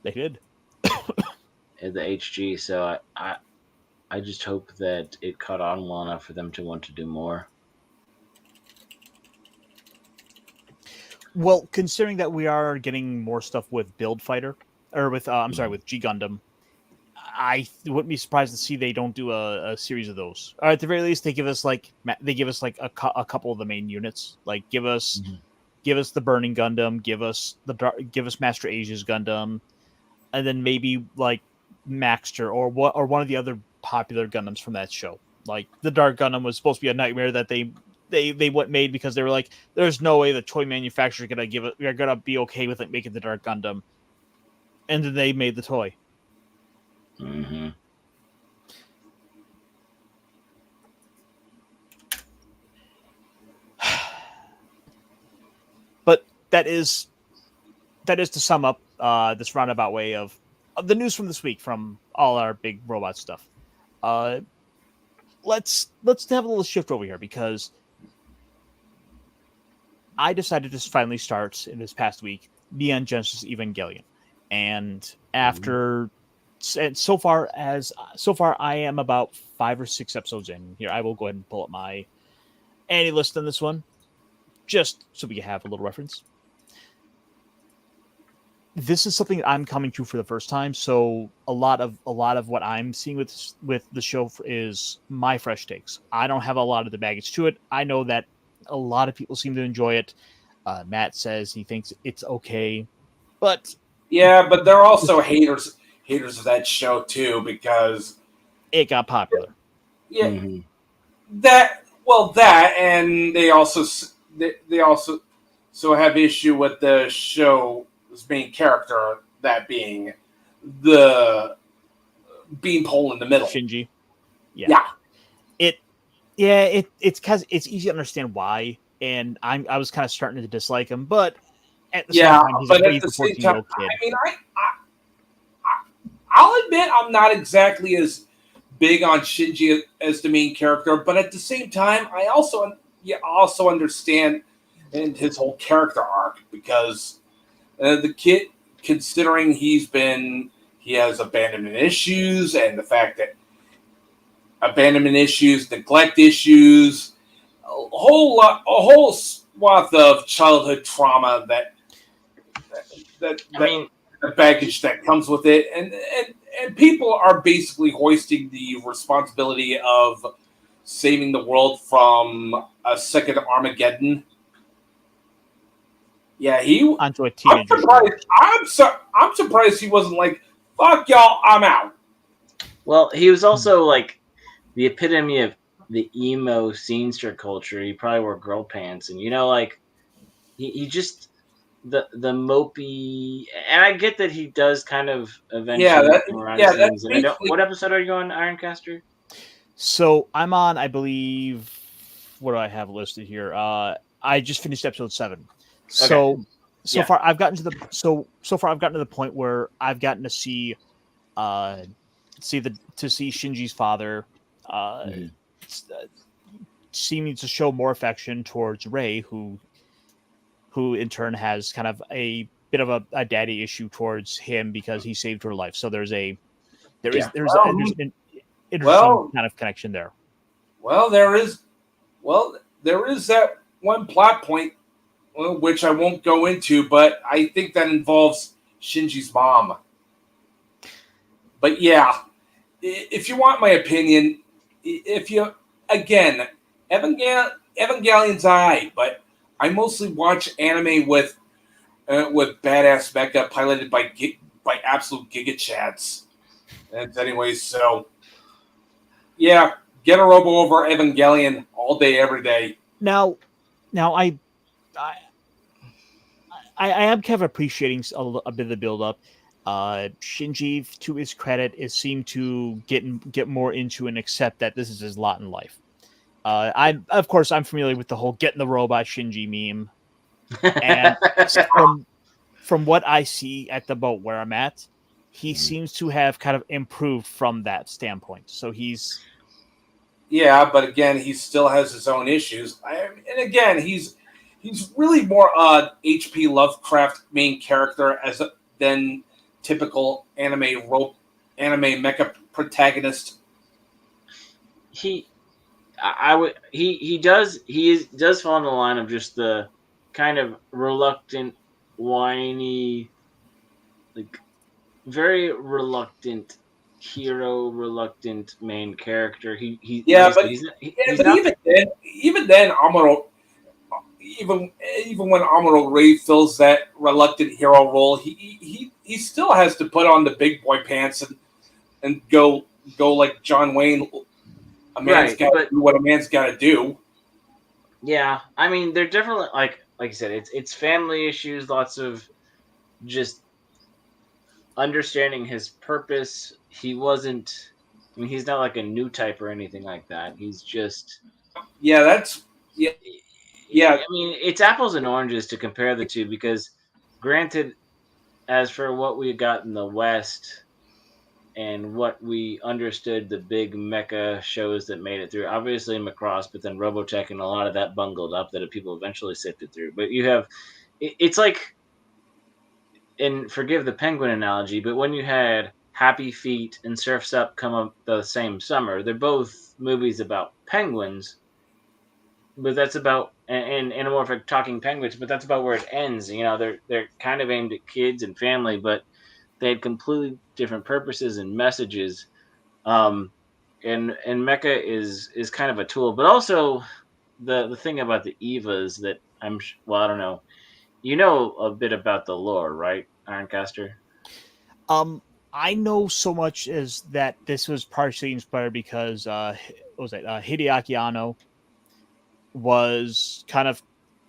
They did. At the HG, so I just hope that it caught on well enough for them to want to do more. Well, considering that we are getting more stuff with Build Fighter, or with with G Gundam, I wouldn't be surprised to see they don't do a series of those. Or at the very least, they give us like a couple of the main units. Like give us the Burning Gundam, give us Master Asia's Gundam, and then maybe like Maxter or one of the other popular Gundams from that show. Like the Dark Gundam was supposed to be a nightmare that they made, because they were like, there's no way the toy manufacturer are gonna be okay with it making the Dark Gundam, and then they made the toy. Mm-hmm. But that is to sum up this roundabout way of the news from this week from all our big robot stuff. Let's have a little shift over here, because I decided to finally start in this past week Neon Genesis Evangelion, and after. And so far I am about 5 or 6 episodes in. Here, I will go ahead and pull up my Annie list on this one, just so we have a little reference. this is something I'm coming to for the first time. So a lot of what I'm seeing with the show is my fresh takes. I don't have a lot of the baggage to it. I know that a lot of people seem to enjoy it. Matt says he thinks it's okay, but Yeah, but they're also haters of that show too, because it got popular. yeah, Mm-hmm. that and they also so have issue with the show's main character, that being the beanpole in the middle. Shinji. Yeah. It's because it's easy to understand why, and I was kind of starting to dislike him, but at the same Yeah, time, but at he's the a same 14-year-old time, kid. I mean, I'll admit I'm not exactly as big on Shinji as the main character, but at the same time, I also understand and his whole character arc, because the kid, considering he has abandonment issues, and the fact that abandonment issues, neglect issues, a whole swath of childhood trauma that I mean, the baggage that comes with it, and people are basically hoisting the responsibility of saving the world from a second Armageddon. Yeah, Onto a I'm teenager. surprised. I'm surprised he wasn't like, "Fuck y'all, I'm out." well, he was also like the epitome of the emo scenester culture. He probably wore girl pants, and like he just the mopey. And I get that he does kind of Yeah, eventually come around to that's things. And I don't. basically. What episode are you on, Ironcaster? So I'm on, I believe, what do I have listed here? I just finished episode 7. So Okay. so Yeah. far I've gotten to the so far I've gotten to the point where I've gotten to see Shinji's father Mhm. s- uh, seeming to show more affection towards Rei, who in turn has kind of a bit of a daddy issue towards him because he saved her life. So Yeah. there's an interesting Well, kind of connection there. well, there is. Well, there is that one plot point, which I won't go into, but I think that involves Shinji's mom. But yeah, if you want my opinion, if you again, Evangelion's alright, but I mostly watch anime with badass mecha piloted by absolute giga chads. And anyways, so yeah, get a robo over Evangelion all day, every day. Now, I I am kind of appreciating a bit of the build up. Shinji, to his credit, is seemed to get more into and accept that this is his lot in life. I'm familiar with the whole "getting the robot" Shinji meme, and from what I see at the boat where I'm at, he seems to have kind of improved from that standpoint. So Yeah, but again, he still has his own issues. And again, he's really more H.P. Lovecraft main character than typical anime mecha protagonist. He I would he does fall in the line of just the kind of reluctant, whiny, like very reluctant hero, reluctant main character. Like Yeah, I said, but he's not. even then, Amuro, even when Amuro Ray fills that reluctant hero role, he still has to put on the big boy pants and go like John Wayne. A man's Right, got to but do what a man's got to do. yeah, I mean they're definitely like you said, it's family issues, lots of just understanding his purpose. He wasn't. I mean, he's not like a new type or anything like that. He's just. Yeah, that's yeah, yeah, I mean, it's apples and oranges to compare the two because, granted, as for what we got in the West and what we understood the big mecha shows that made it through, obviously Macross, but then Robotech and a lot of that bungled up that people eventually sifted through. But you have, it's like, and forgive the penguin analogy, but when you had Happy Feet and Surf's Up come up the same summer, they're both movies about penguins, but that's about and anamorphic talking penguins, but that's about where it ends. They're kind of aimed at kids and family, but they had completely different purposes and messages. And Mecha is kind of a tool, but also the thing about the Evas that I don't know. You know a bit about the lore, right, Ironcaster? I know so much as that this was partially inspired because what was it? Hideaki Anno was kind of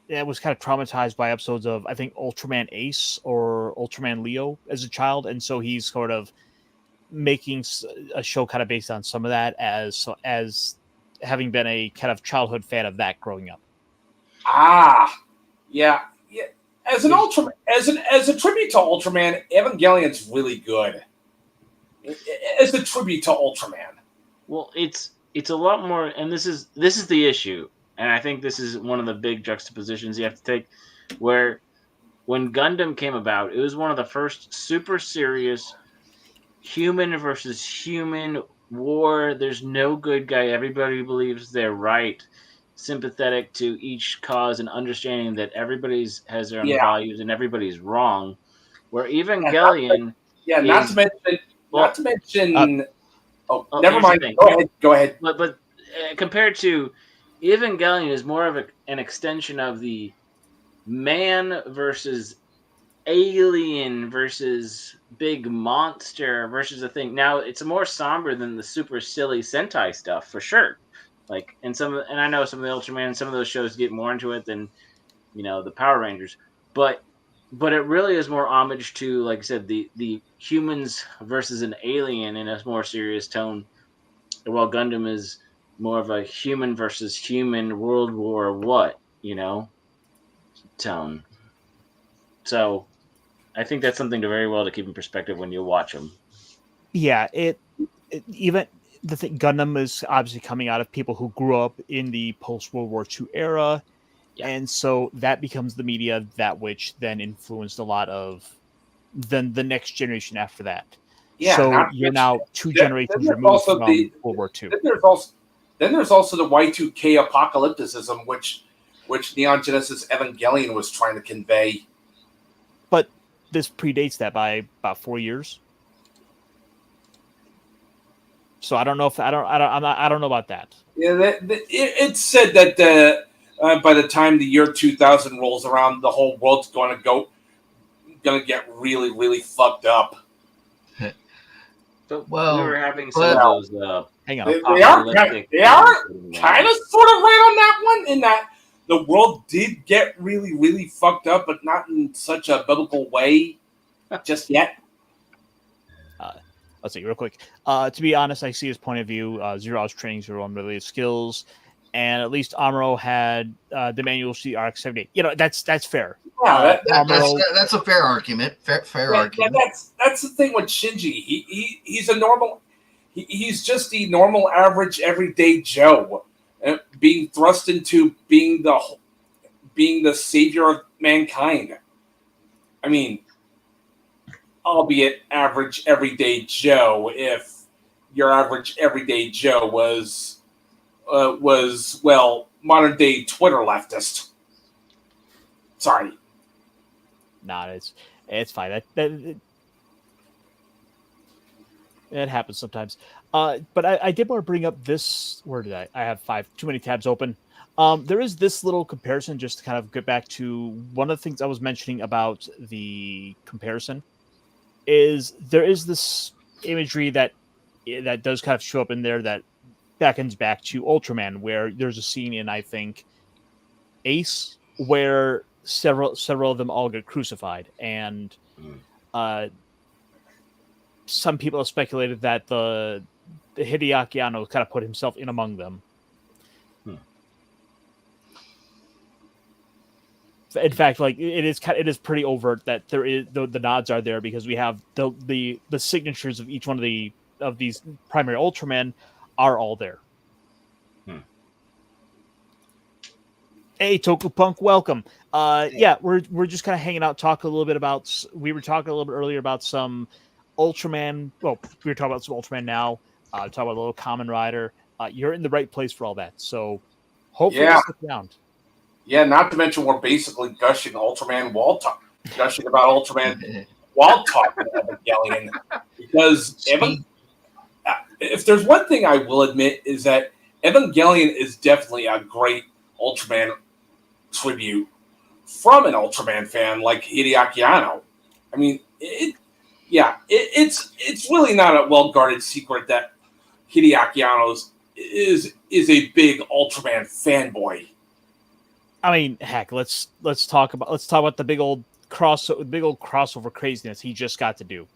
traumatized by episodes of, I think, Ultraman Ace or Ultraman Leo as a child, and so he's sort of making a show kind of based on some of that as having been a kind of childhood fan of that growing up. Yeah. As an Ultraman, as a tribute to Ultraman, Evangelion's really good. As a tribute to Ultraman. Well, it's a lot more, and this is the issue, and I think this is one of the big juxtapositions you have to take, where when Gundam came about, it was one of the first super serious human versus human war. There's no good guy. Everybody believes they're right. Sympathetic to each cause and understanding that everybody's has their own values and everybody's wrong. Where Evangelion, not to mention. Never mind. Go ahead. But compared to Evangelion, is more of an extension of the man versus alien versus big monster versus a thing. Now it's more somber than the super silly Sentai stuff for sure. And I know some of the Ultraman, some of those shows get more into it than the Power Rangers, but it really is more homage to, like I said, the humans versus an alien in a more serious tone, while Gundam is more of a human versus human World War what tone. So I think that's something very well to keep in perspective when you watch them. Yeah, even the thing, Gundam is obviously coming out of people who grew up in the post-World War II era, and so that becomes the media that which then influenced a lot of the next generation after that. Yeah, so you're now two generations removed from World War II. Then there's also the Y2K apocalypticism, which Neon Genesis Evangelion was trying to convey. But this predates that by about 4 years. So I don't know I don't know about that. Yeah, it's said that by the time the year 2000 rolls around, the whole world's going to get really, really fucked up. So we were having some of those. Hang on, they are kind of sort of right on that one. In that the world did get really, really fucked up, but not in such a biblical way just yet. Let's see, real quick. To be honest, I see his point of view. Zero was training Zero on related skills, and at least Amuro had the manual to the RX-78. That's fair. Yeah, that's a fair argument. Fair argument. That's the thing with Shinji. He's a normal. He's just the normal, average, everyday Joe, being thrust into being the savior of mankind. I mean, albeit average, everyday Joe. If your average, everyday Joe was modern day Twitter leftist. Sorry. Nah, it's fine. It happens sometimes. But I did want to bring up this. Where did I have too many tabs open. There is this little comparison, just to kind of get back to one of the things I was mentioning about the comparison. Is there is this imagery that does kind of show up in there that beckons back to Ultraman, where there's a scene in, I think, Ace, where several of them all get crucified, and some people have speculated that the Hideaki Anno kind of put himself in among them. In fact, like it is pretty overt that there is the nods are there, because we have the signatures of each one of these primary Ultramen are all there. Hey, Tokupunk, welcome. Yeah, we're just kind of hanging out, talking a little bit about. We were talking a little bit earlier about some Ultraman. Well, we were talking about some Ultraman now. Talking about a little Kamen Rider. You're in the right place for all that. So hopefully, stick around. Yeah, not to mention we're basically gushing gushing about Ultraman while talking Evangelion, because Speak, if there's one thing I will admit is that Evangelion is definitely a great Ultraman tribute from an Ultraman fan like Hideaki Anno. I mean, it's really not a well guarded secret that Hideaki Anno is a big Ultraman fanboy. I mean, heck, let's talk about the big old crossover craziness he just got to do.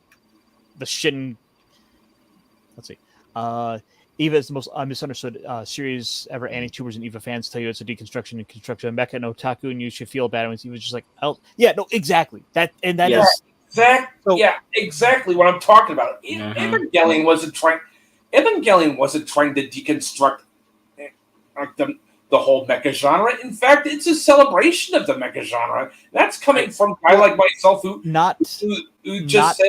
The Shin. Let's see. Eva is the most misunderstood series ever. Anti-tubers and Eva fans tell you it's a deconstruction and construction of mecha no otaku, and you should feel bad when Eva's just like, oh, yeah, no, exactly. That is Exactly what I'm talking about. Mhm. Evangelion wasn't trying to deconstruct the whole mecha genre. In fact, it's a celebration of the mecha genre. That's coming from a guy like myself who just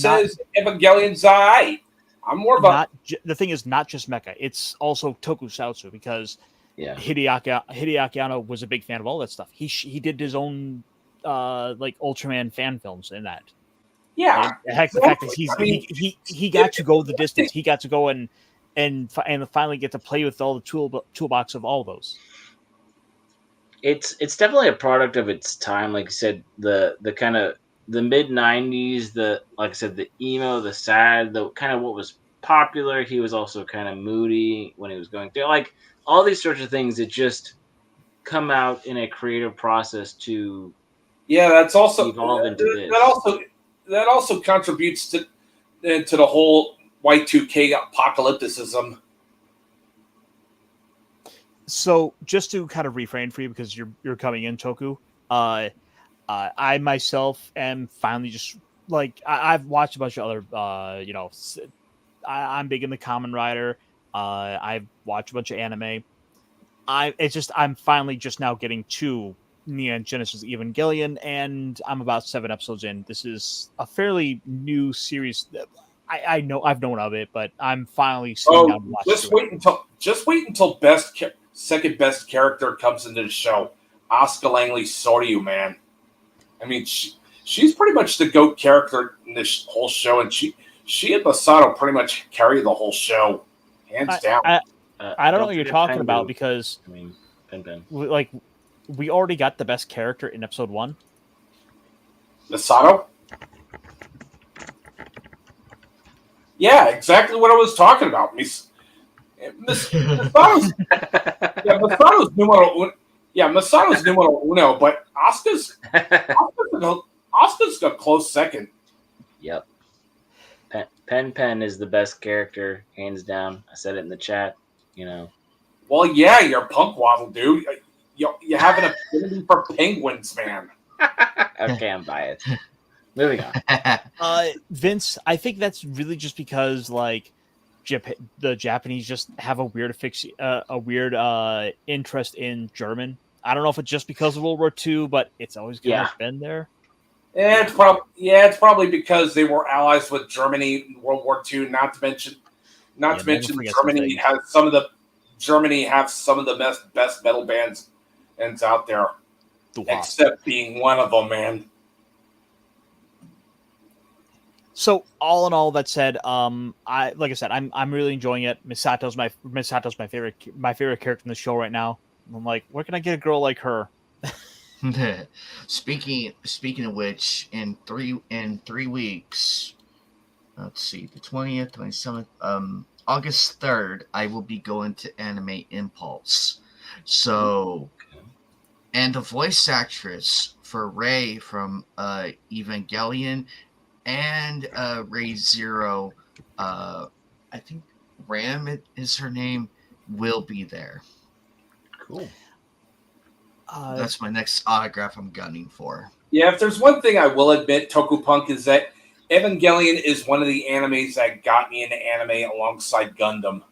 says Evangelion's alright. I'm more of a the thing is not just mecha; it's also tokusatsu, because Yeah. Hideaki Anno was a big fan of all that stuff. He did his own like Ultraman fan films in that. yeah. And heck, the fact is he got to go the distance. He got to go and finally get to play with all the toolbox of all those. It's definitely a product of its time. Like you said, the kind of the mid '90s, like I said, the emo, the sad, the kind of what was popular. He was also kind of moody when he was going through, like all these sorts of things that just come out in a creative process to that's also evolve into this. that also contributes to the whole Y2K apocalypticism. So just to kind of refrain for you, because you're coming in, Toku, I myself am finally just like I've watched a bunch of other I'm big in the Kamen Rider. I've watched a bunch of anime. I'm finally just now getting to Neon Genesis Evangelion, and I'm about 7 episodes in. This is a fairly new series. I know I've known of it, but I'm finally sitting down to watch it. Just wait until second best character comes into the show. Asuka Langley Soryu, man. I mean, she's pretty much the GOAT character in this whole show, and she and Masato pretty much carry the whole show, hands down. I don't know what you're talking about, because Pen. like we already got the best character in episode 1. Masato? Yeah, exactly what I was talking about. Masato's numero uno, but Asuka's a close second. Yep. Pen is the best character, hands down. I said it in the chat, Well, yeah, you're punk waddle, dude. You have an affinity for penguins, man. Okay, I'm biased. Moving on. Vince, I think that's really just because like the Japanese just have a weird interest in German. I don't know if it's just because of World War II, but it's always kind of been there. It's probably because they were allies with Germany in World War II. Not to mention Germany has some of the best metal bands out there, except being one of them, man. So all in all, that said, I'm really enjoying it. Misato's my favorite character in the show right now. I'm like, where can I get a girl like her? Speaking of which, in three weeks, let's see, the 20th, 27th, August 3rd, I will be going to Anime Impulse. So, and the voice actress for Rei from Evangelion and Rei Zero, I think Ram is her name, will be there. Cool. That's my next autograph I'm gunning for. Yeah, if there's one thing I will admit, Tokupunk, is that Evangelion is one of the animes that got me into anime alongside Gundam.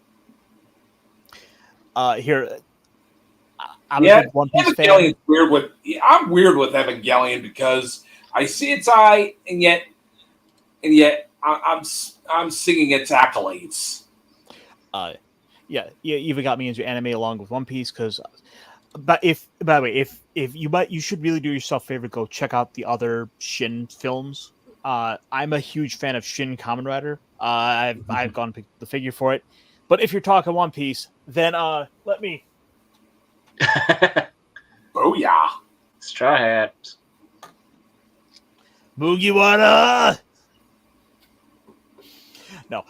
I'm a big One Piece fan. I'm weird with Evangelion because I see its eye, and yet I'm singing its accolades. You even got me into anime along with One Piece, because But by the way, you should really do yourself a favor. Go check out the other Shin films. I'm a huge fan of Shin Kamen Rider. I've gone and picked the figure for it. But if you're talking One Piece, then let me. Booyah! Straw Hat. Mugiwara. No,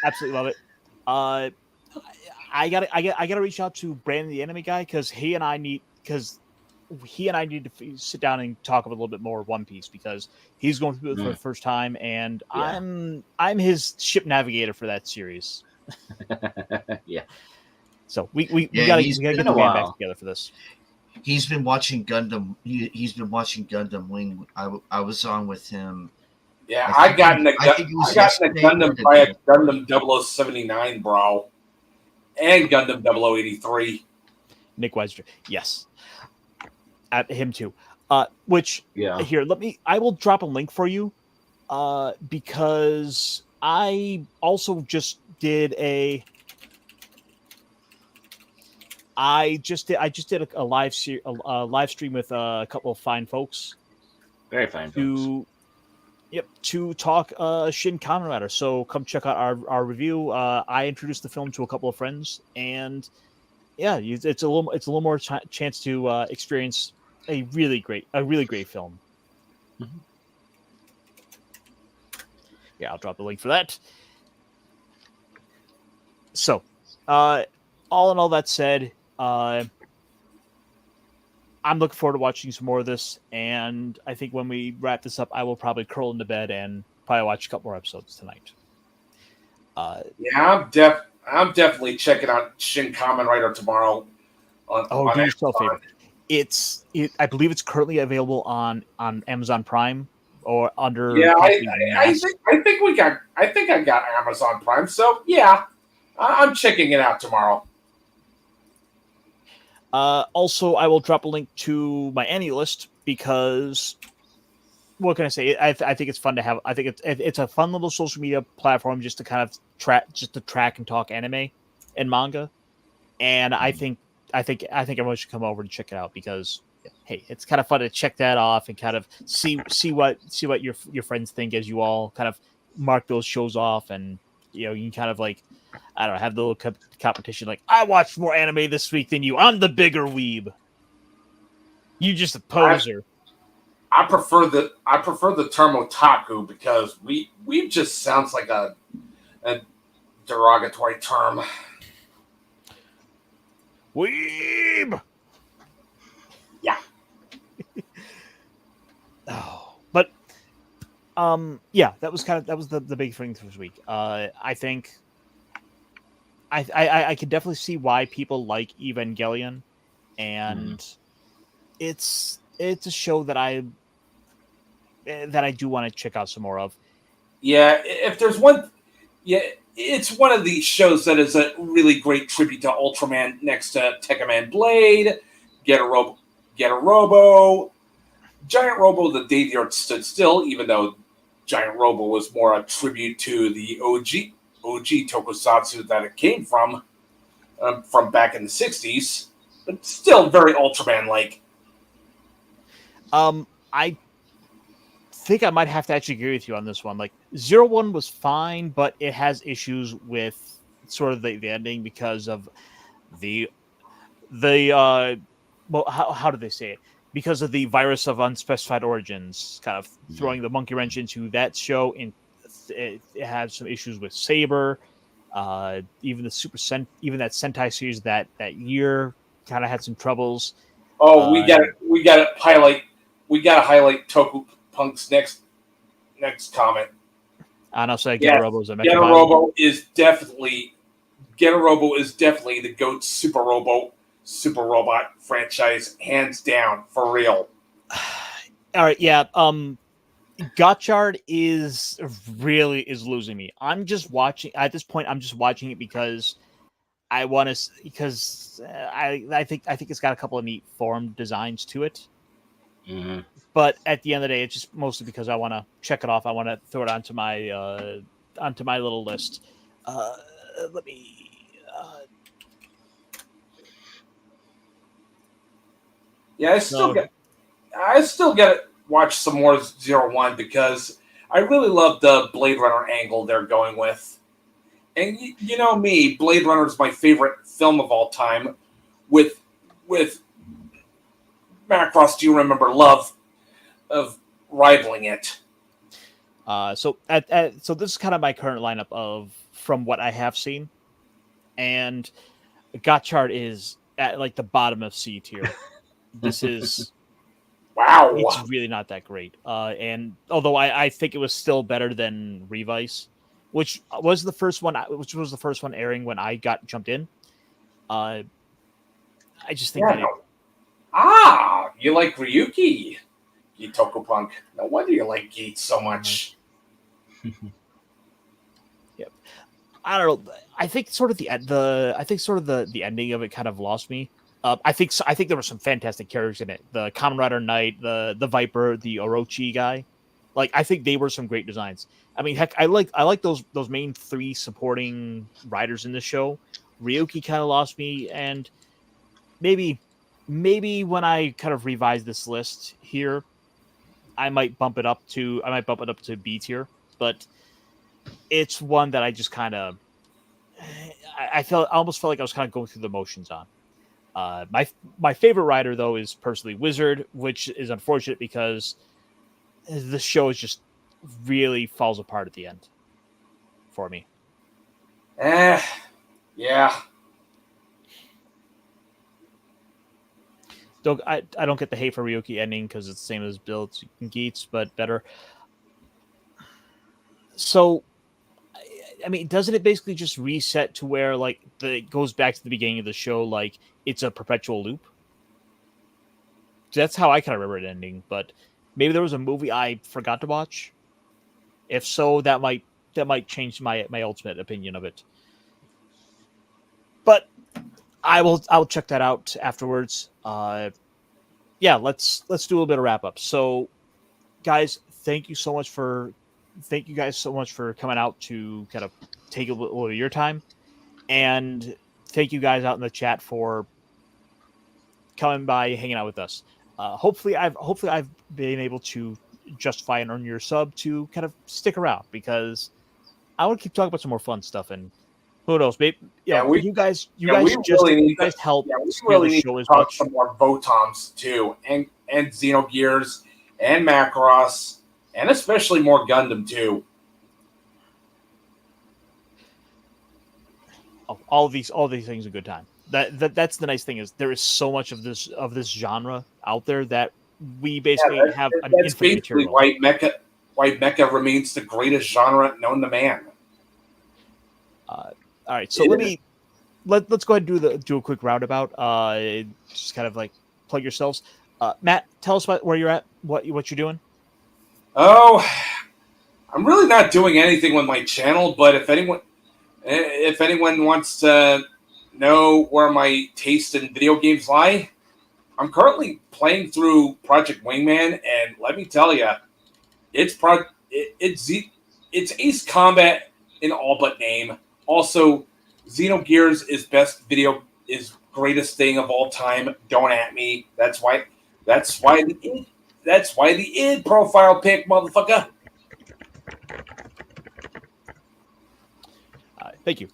absolutely love it. I gotta reach out to Brandon, the anime guy, because he and I need to sit down and talk a little bit more One Piece, because he's going through it for the first time, and Yeah. I'm his ship navigator for that series. Yeah. So we gotta get been the a band while. back together for this. He's been watching Gundam. He's been watching Gundam Wing. I was on with him. Yeah, I I got in a think it was yesterday Gundam or the by a day Gundam 0079, bro. And Gundam 0083. Nick Weiser, yes, at him too. Which Yeah. here, I will drop a link for you, because I also just did a. I just did a live stream with a couple of fine folks. Very fine folks. To talk Shin Kamen Rider. So come check out our review. I introduced the film to a couple of friends, and yeah, it's a little more chance to experience a really great film. Mhm. Yeah, I'll drop the link for that. So, all in all that said, I'm looking forward to watching some more of this, and I think when we wrap this up, I will probably curl into bed and probably watch a couple more episodes tonight. Yeah, I'm definitely checking out Shin Kamen Rider tomorrow. On Do yourself a Amazon. favor. I believe it's currently available on Amazon Prime or under. Yeah, possibly I Max. think I got Amazon Prime. So yeah, I'm checking it out tomorrow. Also, I will drop a link to my annual list, because what can I say? I think it's fun to have. I think it's a fun little social media platform just to kind of track and talk anime and manga. And I think everyone should come over and check it out, because hey, it's kind of fun to check that off and kind of see what your friends think as you all kind of mark those shows off, and you can kind of like, I don't know, have the little competition, like, I watched more anime this week than you. I'm the bigger weeb. You just a poser. I prefer the term otaku, because we just sounds like a derogatory term. Weeb. Yeah. But yeah, that was the big thing this week. I think I can definitely see why people like Evangelion, and it's a show that I do want to check out some more of. Yeah, if there's one, yeah, it's one of these shows that is a really great tribute to Ultraman, next to Tekkaman Blade, Get a Robo, Giant Robo. The day the Earth stood still, even though Giant Robo was more a tribute to the OG tokusatsu that it came from back in the 60s, but still very Ultraman-like. I think I might have to actually agree with you on this one. Like, 01 was fine, but it has issues with sort of the ending, because of the well, how do they say it? Because of the virus of unspecified origins, kind of throwing the monkey wrench into that show. And it had some issues with Saber. Even that Sentai series that year kind of had some troubles. Oh, we got to highlight Toku Punk's next comment. And I'll say Getter Robo is definitely the GOAT Super Robot franchise, hands down, for real. All right, yeah. Gotchard is losing me. I'm just watching at this point. I'm just watching it because I want to, because I think it's got a couple of neat form designs to it. Mm-hmm. But at the end of the day, it's just mostly because I want to check it off. I want to throw it onto my little list. Let me. Yeah, So I still get to watch some more Zero One because I really love the Blade Runner angle they're going with. And you know me, Blade Runner is my favorite film of all time. With Macross, do you remember Love of rivaling it? so this is kind of my current lineup of from what I have seen, and Gotchard is at like the bottom of C tier. This is it's Wow. really not that great. And although I think it was still better than Revice, which was the first one, which was the first one airing when I got jumped in. Uh, I just think Yeah, that no. Ah, you like Ryuki, Gitoko Punk. No wonder you like Geet so much. Yep. I don't know. I think sort of the ending of it kind of lost me. I think there were some fantastic characters in it. The Kamen Rider Knight, the Viper, the Orochi guy. Like I think they were some great designs. I mean, heck, I like those main three supporting riders in the show. Ryuki kind of lost me, and maybe when I kind of revise this list here, I might bump it up to B tier, but it's one that I just kind of I almost felt like I was kind of going through the motions on. My favorite writer though is personally Wizard, which is unfortunate because the show is just really falls apart at the end for me. Eh, yeah. I don't get the hate for Ryuki ending because it's the same as Build and Geats, but better. So I mean, doesn't it basically just reset to where like it goes back to the beginning of the show, like it's a perpetual loop? That's how I kind of remember it ending. But maybe there was a movie I forgot to watch. If so, that might change my ultimate opinion of it. But I'll check that out afterwards. Yeah, let's do a little bit of wrap up. So, guys, thank you guys so much for coming out to kind of take a little of your time, and thank you guys out in the chat for coming by, hanging out with us. Hopefully I've been able to justify and earn your sub to kind of stick around because I want to keep talking about some more fun stuff. And who knows, maybe Yeah, we you yeah, guys we really you need to guys help yeah, we steer the really need show to as talk much. some more Votoms too, and Xenogears and Macross, and especially more Gundam too. All these things a good time. That's the nice thing is there is so much of this genre out there that we basically Yeah, have an that's infinite basically material. why mecha remains the greatest genre known to man. All right, so let's go ahead and do a quick roundabout. Just kind of like plug yourselves. Matt, tell us about where you're at, what you're doing. Oh, I'm really not doing anything with my channel, but if anyone wants to know where my taste in video games lie, I'm currently playing through Project Wingman, and let me tell you, it's Ace Combat in all but name. Also, Xenogears is greatest thing of all time. Don't at me. That's why the id profile pic, motherfucker. Thank you.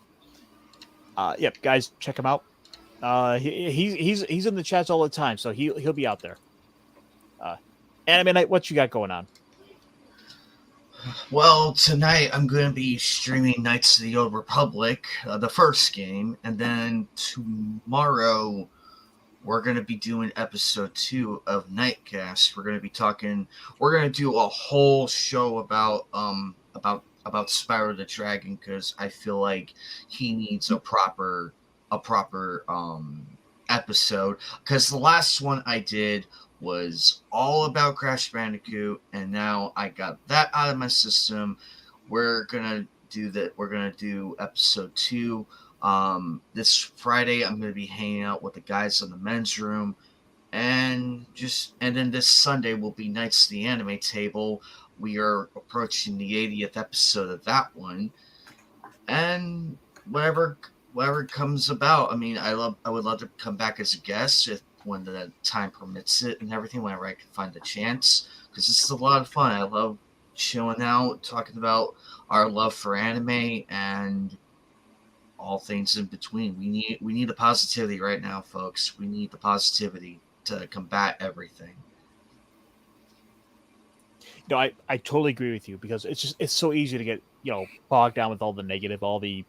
Yep, guys, check him out. He's in the chats all the time, so he'll be out there. Anime Night, what you got going on? Well, tonight I'm going to be streaming Knights of the Old Republic, the first game, and then tomorrow we're going to be doing episode 2 of Nightcast. We're going to do a whole show about Spyro the Dragon because I feel like he needs a proper episode, because the last one I did was all about Crash Bandicoot, and now I got that out of my system. We're gonna do episode 2 this Friday. I'm gonna be hanging out with the guys in the men's room, and then this Sunday will be Knights of the Anime Table. We are approaching the 80th episode of that one, and whatever comes about. I mean, I would love to come back as a guest when the time permits it and everything, whenever I can find the chance, because this is a lot of fun. I love chilling out, talking about our love for anime and all things in between. We need the positivity right now, folks. We need the positivity to combat everything. No, I totally agree with you because it's so easy to get bogged down with all the negative, all the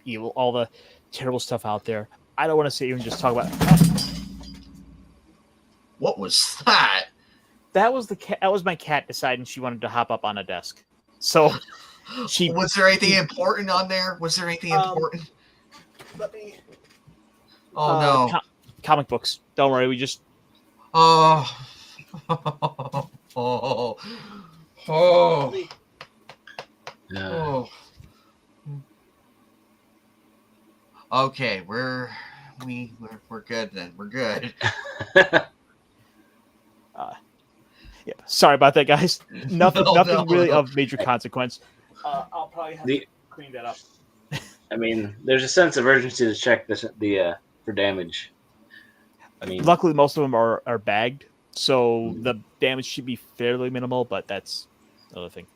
evil, all the terrible stuff out there. I don't want to sit here and just talk about. What was that? That was the cat. That was my cat deciding she wanted to hop up on a desk. So Was there anything important on there? Was there anything important? Let me. Oh no! Comic books. Don't worry. We just. Oh. Oh. Oh. Oh. Okay, we're good then. We're good. Yeah, sorry about that, guys. Nothing really no. of major consequence. I'll probably have to clean that up. I mean, there's a sense of urgency to check the for damage. I mean, luckily most of them are bagged, so the damage should be fairly minimal. But that's another thing.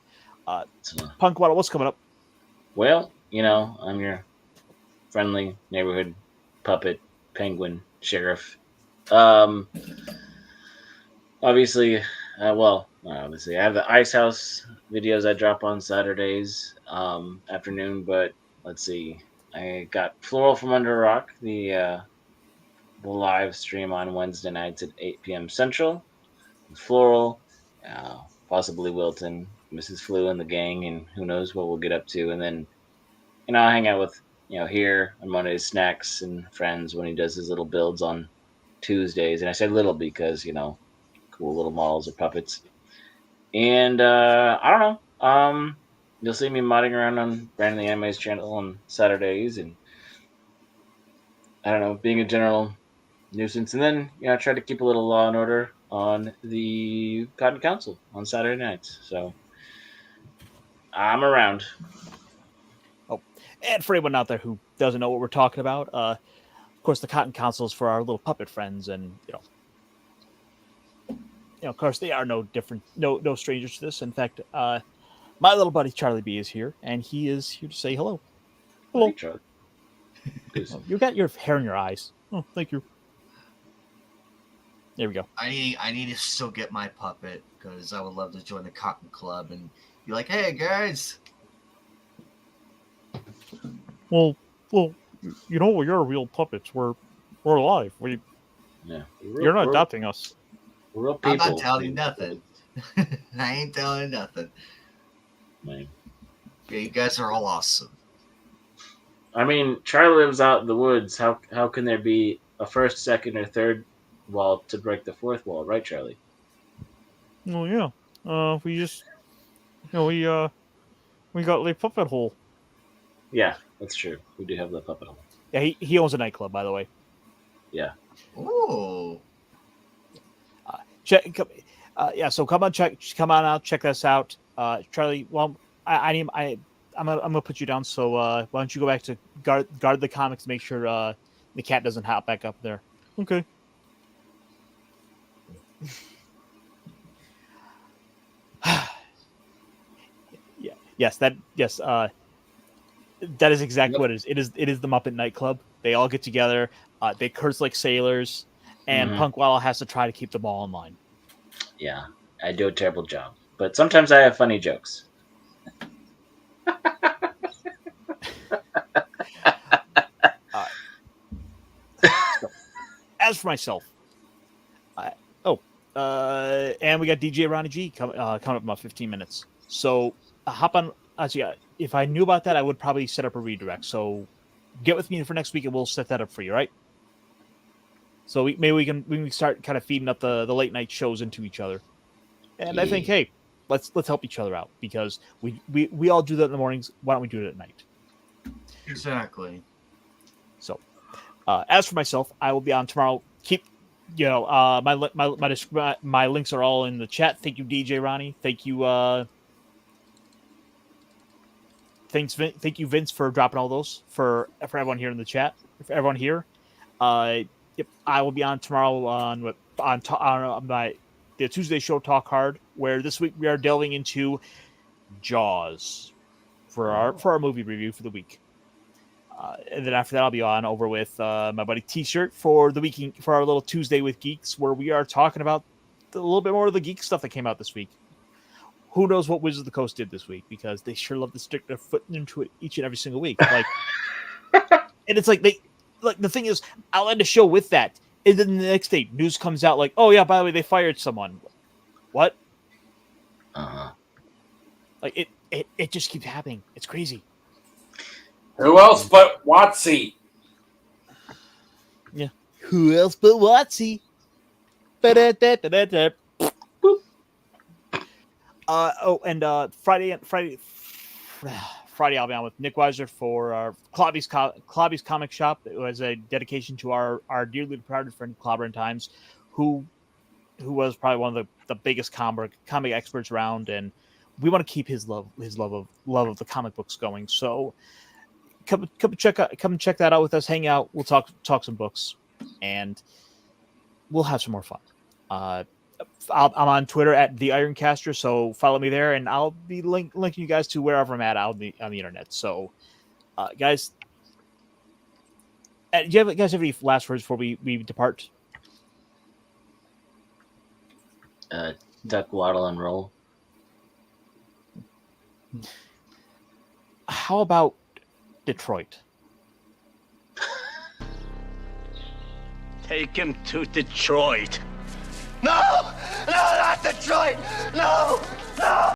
Punk Waddle, what's coming up? Well, I'm your friendly neighborhood puppet penguin sheriff. Obviously, obviously, I have the Ice House videos I drop on Saturdays afternoon. But let's see, I got Floral from Under a Rock, the live stream on Wednesday nights at 8 p.m. Central. Floral, possibly Wilton, Mrs. Flu, and the gang, and who knows what we'll get up to. And then, I'll hang out with here on Mondays, Snacks and friends when he does his little builds on Tuesdays. And I say little because cool little models or puppets. And I don't know. You'll see me modding around on Brandon the Anime's channel on Saturdays, and I don't know, being a general nuisance. And then I try to keep a little law and order on the Cotton Council on Saturday nights. So I'm around. Oh, and for anyone out there who doesn't know what we're talking about, of course, the Cotton Council is for our little puppet friends, and of course, they are no different, no strangers to this. In fact, my little buddy Charlie B is here, and he is here to say hello. Hello, Hey, Charlie. Oh, you got your hair in your eyes. Oh, thank you. There we go. I need to still get my puppet because I would love to join the Cotton Club and be like, hey guys. Well, you're real puppets. We're alive. You're not adopting us. We're real people. I'm not telling you nothing. I ain't telling you nothing. Man. Yeah, you guys are all awesome. I mean, Charlie lives out in the woods. How can there be a first, second, or third wall to break the fourth wall, right, Charlie? Well, yeah. We just, we got the puppet hole. Yeah, that's true. We do have the puppet hole. Yeah, he owns a nightclub, by the way. Yeah. Ooh. So come on out, check this out, Charlie. Well, I'm gonna put you down. So why don't you go back to guard the comics to make sure the cat doesn't hop back up there. Okay. That is exactly what it is. It is the Muppet nightclub. They all get together. They curse like sailors, and Punk Waddle has to try to keep them all in line. Yeah, I do a terrible job, but sometimes I have funny jokes. As for myself, and we got DJ Ronnie G coming up in about 15 minutes. So hop on. If I knew about that, I would probably set up a redirect. So get with me for next week, and we'll set that up for you, right? So maybe we can start kind of feeding up the late night shows into each other. And I think, hey, let's help each other out because we all do that in the mornings. Why don't we do it at night? Exactly. So, as for myself, I will be on tomorrow. Keep, my links are all in the chat. Thank you, DJ Ronnie. Thank you, thank you, Vince, for dropping all those for everyone here in the chat. For everyone here, Yep, I will be on tomorrow on the Tuesday show Talk Hard, where this week we are delving into Jaws for our movie review for the week. And then after that, I'll be on over with my buddy T-Shirt for the week for our little Tuesday with Geeks, where we are talking about a little bit more of the geek stuff that came out this week. Who knows what Wizards of the Coast did this week, because they sure love to stick their foot into it each and every single week. Like, and it's like the thing is, I'll end the show with that, and then the next day news comes out like, oh yeah, by the way, they fired someone. What? Like it just keeps happening. It's crazy. Who else but Watsy? Yeah. Who else but Watsy? Friday I'll be on with Nick Weiser for Clobby's Comic Shop. It was a dedication to our dearly departed friend Clobber in Times, who was probably one of the biggest comic experts around, and we want to keep his love of the comic books going. So come check that out with us. Hang out. We'll talk some books, and we'll have some more fun. I'm on Twitter at the Ironcaster, so follow me there, and I'll be linking you guys to wherever I'm at on the internet. So, guys, do you guys have any last words before we depart? Duck, waddle, and roll. How about Detroit? Take him to Detroit. No! No, not Detroit! No! No!